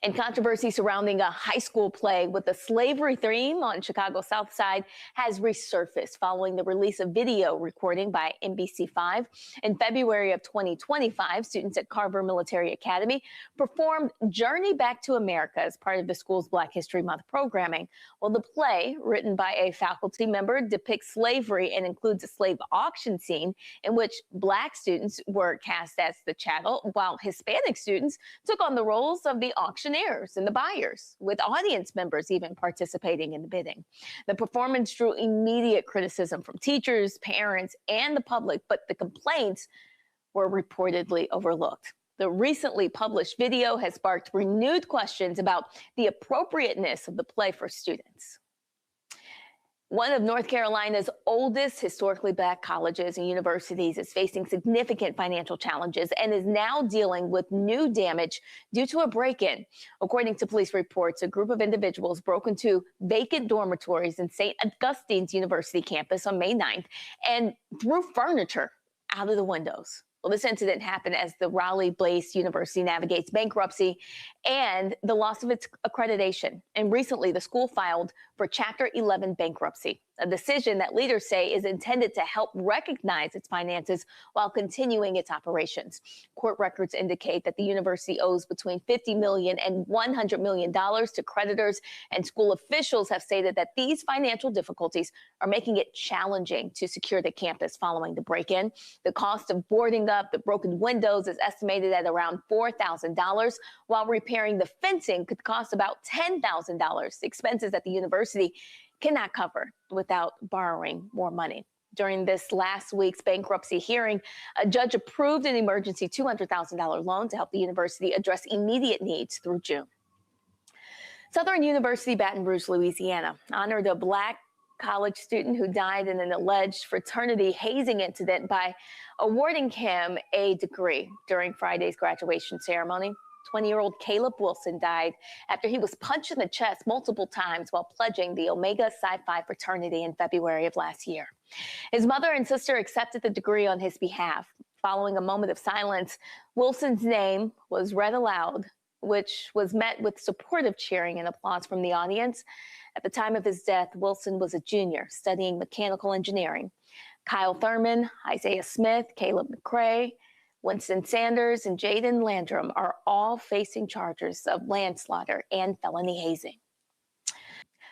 And controversy surrounding a high school play with a slavery theme on Chicago's South Side has resurfaced following the release of video recording by NBC5. In February of 2025, students at Carver Military Academy performed Journey Back to America as part of the school's Black History Month programming. Well, the play, written by a faculty member, depicts slavery and includes a slave auction scene in which Black students were cast as the chattel, while Hispanic students took on the roles of the auctioneers and the buyers, with audience members even participating in the bidding. The performance drew immediate criticism from teachers, parents, and the public, but the complaints were reportedly overlooked. The recently published video has sparked renewed questions about the appropriateness of the play for students. One of North Carolina's oldest historically Black colleges and universities is facing significant financial challenges and is now dealing with new damage due to a break-in. According to police reports, a group of individuals broke into vacant dormitories in St. Augustine's University campus on May 9th and threw furniture out of the windows. Well, this incident happened as the Raleigh-based university navigates bankruptcy and the loss of its accreditation. And recently, the school filed for Chapter 11 bankruptcy, a decision that leaders say is intended to help recognize its finances while continuing its operations. Court records indicate that the university owes between $50 million and $100 million to creditors, and school officials have stated that these financial difficulties are making it challenging to secure the campus following the break-in. The cost of boarding up the broken windows is estimated at around $4,000, while repairing the fencing could cost about $10,000, expenses that the university cannot cover without borrowing more money. During this last week's bankruptcy hearing, a judge approved an emergency $200,000 loan to help the university address immediate needs through June. Southern University Baton Rouge, Louisiana, honored a Black college student who died in an alleged fraternity hazing incident by awarding him a degree during Friday's graduation ceremony. 20-year-old Caleb Wilson died after he was punched in the chest multiple times while pledging the Omega Psi Phi fraternity in February of last year. His mother and sister accepted the degree on his behalf. Following a moment of silence, Wilson's name was read aloud, which was met with supportive cheering and applause from the audience. At the time of his death, Wilson was a junior studying mechanical engineering. Kyle Thurman, Isaiah Smith, Caleb McCrae, Winston Sanders, and Jaden Landrum are all facing charges of manslaughter and felony hazing.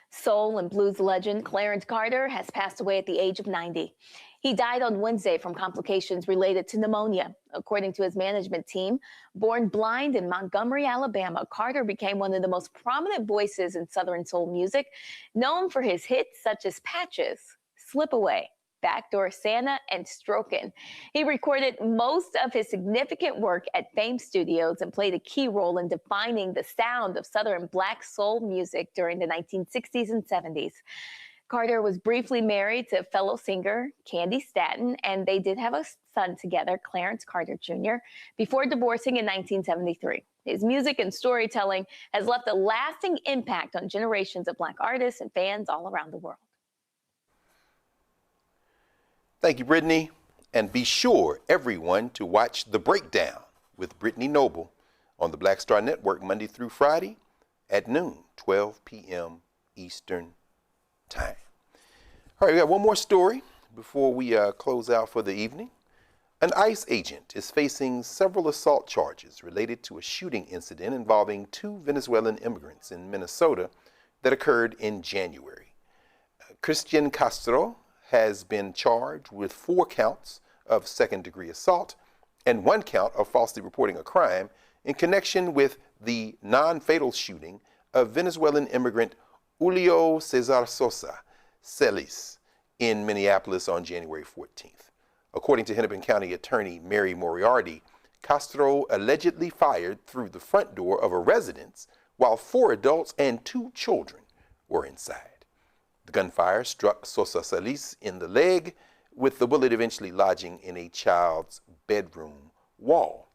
Soul and blues legend Clarence Carter has passed away at the age of 90. He died on Wednesday from complications related to pneumonia. According to his management team, born blind in Montgomery, Alabama, Carter became one of the most prominent voices in Southern soul music, known for his hits such as Patches, Slip Away, Backdoor Santa, and Strokin'. He recorded most of his significant work at Fame Studios and played a key role in defining the sound of Southern Black soul music during the 1960s and 70s. Carter was briefly married to fellow singer Candy Staton, and they did have a son together, Clarence Carter Jr., before divorcing in 1973. His music and storytelling has left a lasting impact on generations of Black artists and fans all around the world. Thank you, Brittany. And be sure, everyone, to watch The Breakdown with Brittany Noble on the Black Star Network Monday through Friday at noon, 12 p.m. Eastern Time. All right, we got one more story before we close out for the evening. An ICE agent is facing several assault charges related to a shooting incident involving 2 Venezuelan immigrants in Minnesota that occurred in January. Christian Castro has been charged with 4 counts of second-degree assault and 1 count of falsely reporting a crime in connection with the non-fatal shooting of Venezuelan immigrant Julio Cesar Sosa Celis in Minneapolis on January 14th. According to Hennepin County Attorney Mary Moriarty, Castro allegedly fired through the front door of a residence while 4 adults and 2 children were inside. The gunfire struck Sosa Celis in the leg, with the bullet eventually lodging in a child's bedroom wall.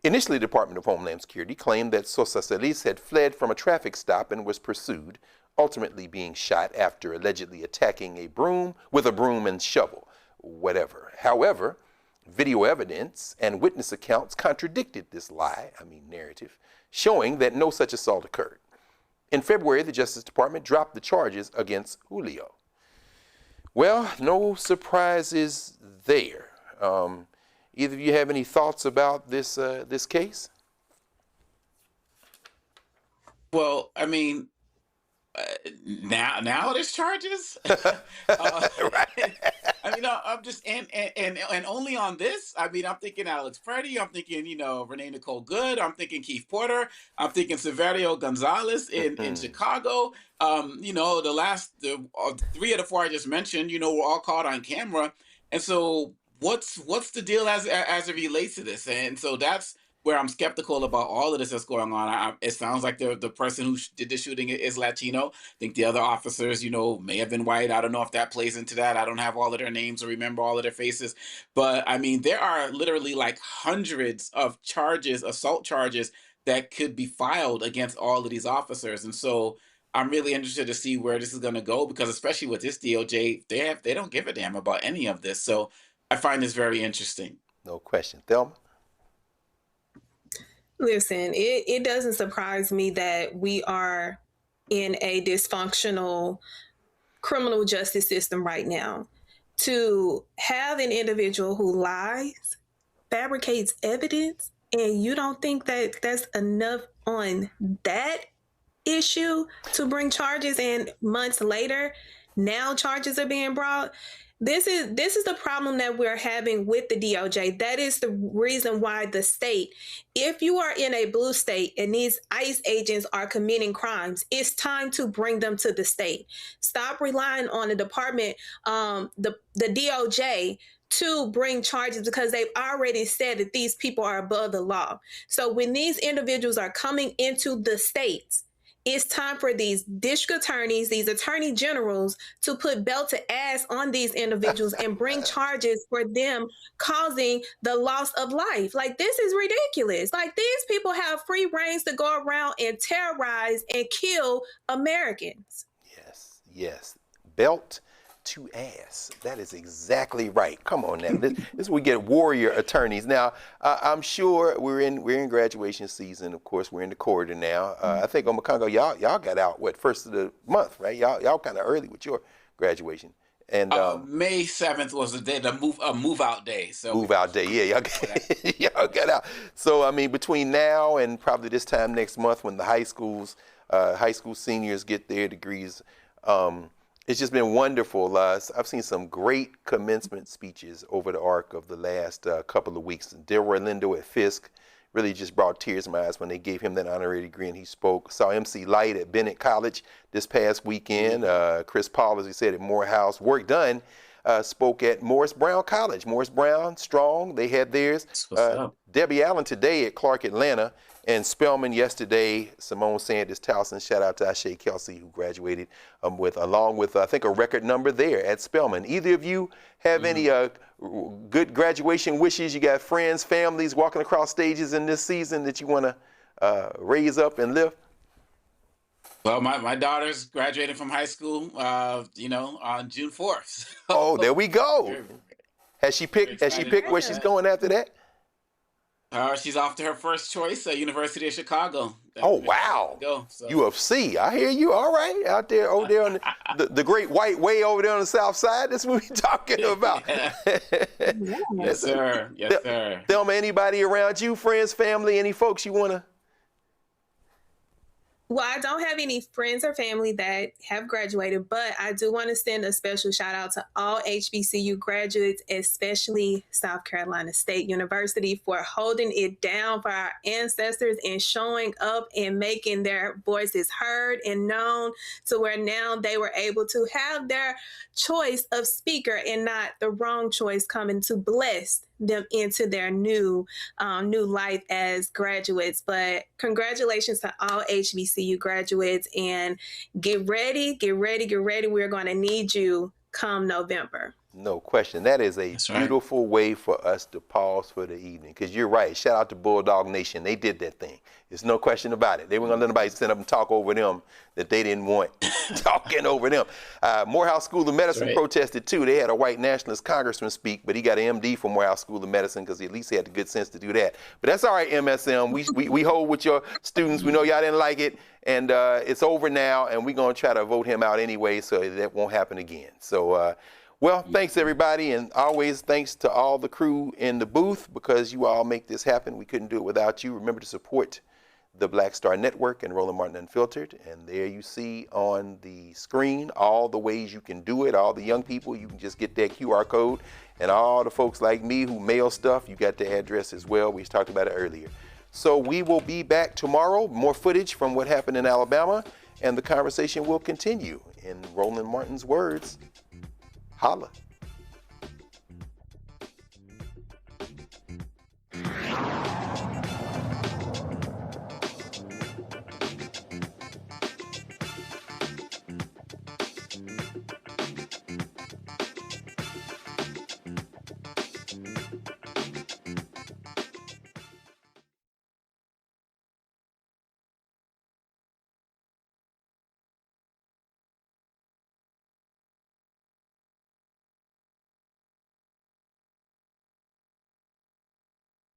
Initially, the Department of Homeland Security claimed that Sosa Celis had fled from a traffic stop and was pursued, ultimately being shot after allegedly attacking a broom with a broom and shovel, whatever. However, video evidence and witness accounts contradicted this narrative, showing that no such assault occurred. In February, the Justice Department dropped the charges against Julio. Well, no surprises there. Either of you have any thoughts about this case? Well, I mean, now there's charges. Right. I mean, I'm just and only on this. I mean, I'm thinking Alex Freddie. I'm thinking, Renee Nicole Good. I'm thinking Keith Porter. I'm thinking Severio Gonzalez in Chicago. The last 3 of the 4 I just mentioned, were all caught on camera. And so, what's the deal as it relates to this? And so that's where I'm skeptical about all of this that's going on. It sounds like the person who did the shooting is Latino. I think the other officers, may have been white. I don't know if that plays into that. I don't have all of their names or remember all of their faces. But I mean, there are literally like hundreds of charges, assault charges, that could be filed against all of these officers. And so I'm really interested to see where this is going to go, because especially with this DOJ, they don't give a damn about any of this. So I find this very interesting. No question. Thelma? Listen, it doesn't surprise me that we are in a dysfunctional criminal justice system right now. To have an individual who lies, fabricates evidence, and you don't think that that's enough on that issue to bring charges, and months later, now charges are being brought. This is the problem that we're having with the DOJ. That is the reason why the state, if you are in a blue state and these ICE agents are committing crimes, it's time to bring them to the state. Stop relying on the department, the DOJ, to bring charges, because they've already said that these people are above the law. So when these individuals are coming into the states, it's time for these district attorneys, these attorney generals, to put belt to ass on these individuals and bring charges for them causing the loss of life. Like, this is ridiculous. Like, these people have free reins to go around and terrorize and kill Americans. Yes. Belt to ass. That is exactly right. Come on now. This is we get warrior attorneys. Now, I'm sure we're in graduation season. Of course, we're in the corridor now. I think on Congo, y'all got out first of the month, right? Y'all kind of early with your graduation. And May 7th was the day, the move out day. So move out day, yeah, y'all got out. So I mean, between now and probably this time next month, when the high school seniors get their degrees, it's just been wonderful. I've seen some great commencement speeches over the arc of the last couple of weeks. Delroy Lindo at Fisk really just brought tears to my eyes when they gave him that honorary degree and he spoke. Saw MC Light at Bennett College this past weekend. Chris Paul, as we said, at Morehouse. Work Done spoke at Morris Brown College. Morris Brown, strong. They had theirs. Debbie Allen today at Clark Atlanta. And Spelman yesterday, Simone Sanders Towson. Shout out to Ashe Kelsey, who graduated along with I think a record number there at Spelman. Either of you have any good graduation wishes? You got friends, families walking across stages in this season that you want to raise up and lift? Well, my daughter's graduating from high school, on June 4th. Oh, there we go. Has she picked where she's going after that? She's off to her first choice at University of Chicago. Oh, wow. Go, so. U of C. I hear you. All right. Out there, over there on the Great White Way over there on the south side. That's what we're talking about. Yes, sir. Yes, sir. Thelma, anybody around you, friends, family, any folks you want to? Well, I don't have any friends or family that have graduated, but I do want to send a special shout out to all HBCU graduates, especially South Carolina State University, for holding it down for our ancestors and showing up and making their voices heard and known, to where now they were able to have their choice of speaker and not the wrong choice coming to bless them into their new life as graduates. But congratulations to all HBCU graduates, and get ready. We're going to need you come November. No question. That is a beautiful way for us to pause for the evening, because you're right. Shout out to Bulldog Nation. They did that thing. There's no question about it. They weren't going to let nobody stand up and talk over them that they didn't want talking over them. Morehouse School of Medicine protested too. They had a white nationalist congressman speak, but he got an MD from Morehouse School of Medicine because he at least had the good sense to do that. But that's all right, MSM. We hold with your students. We know y'all didn't like it, and it's over now, and we're going to try to vote him out anyway so that won't happen again. So, well, thanks, everybody, and always thanks to all the crew in the booth, because you all make this happen. We couldn't do it without you. Remember to support the Black Star Network and Roland Martin Unfiltered, and there you see on the screen all the ways you can do it. All the young people, you can just get that QR code, and all the folks like me who mail stuff, you got the address as well. We talked about it earlier. So we will be back tomorrow, more footage from what happened in Alabama, and the conversation will continue. In Roland Martin's words, holla.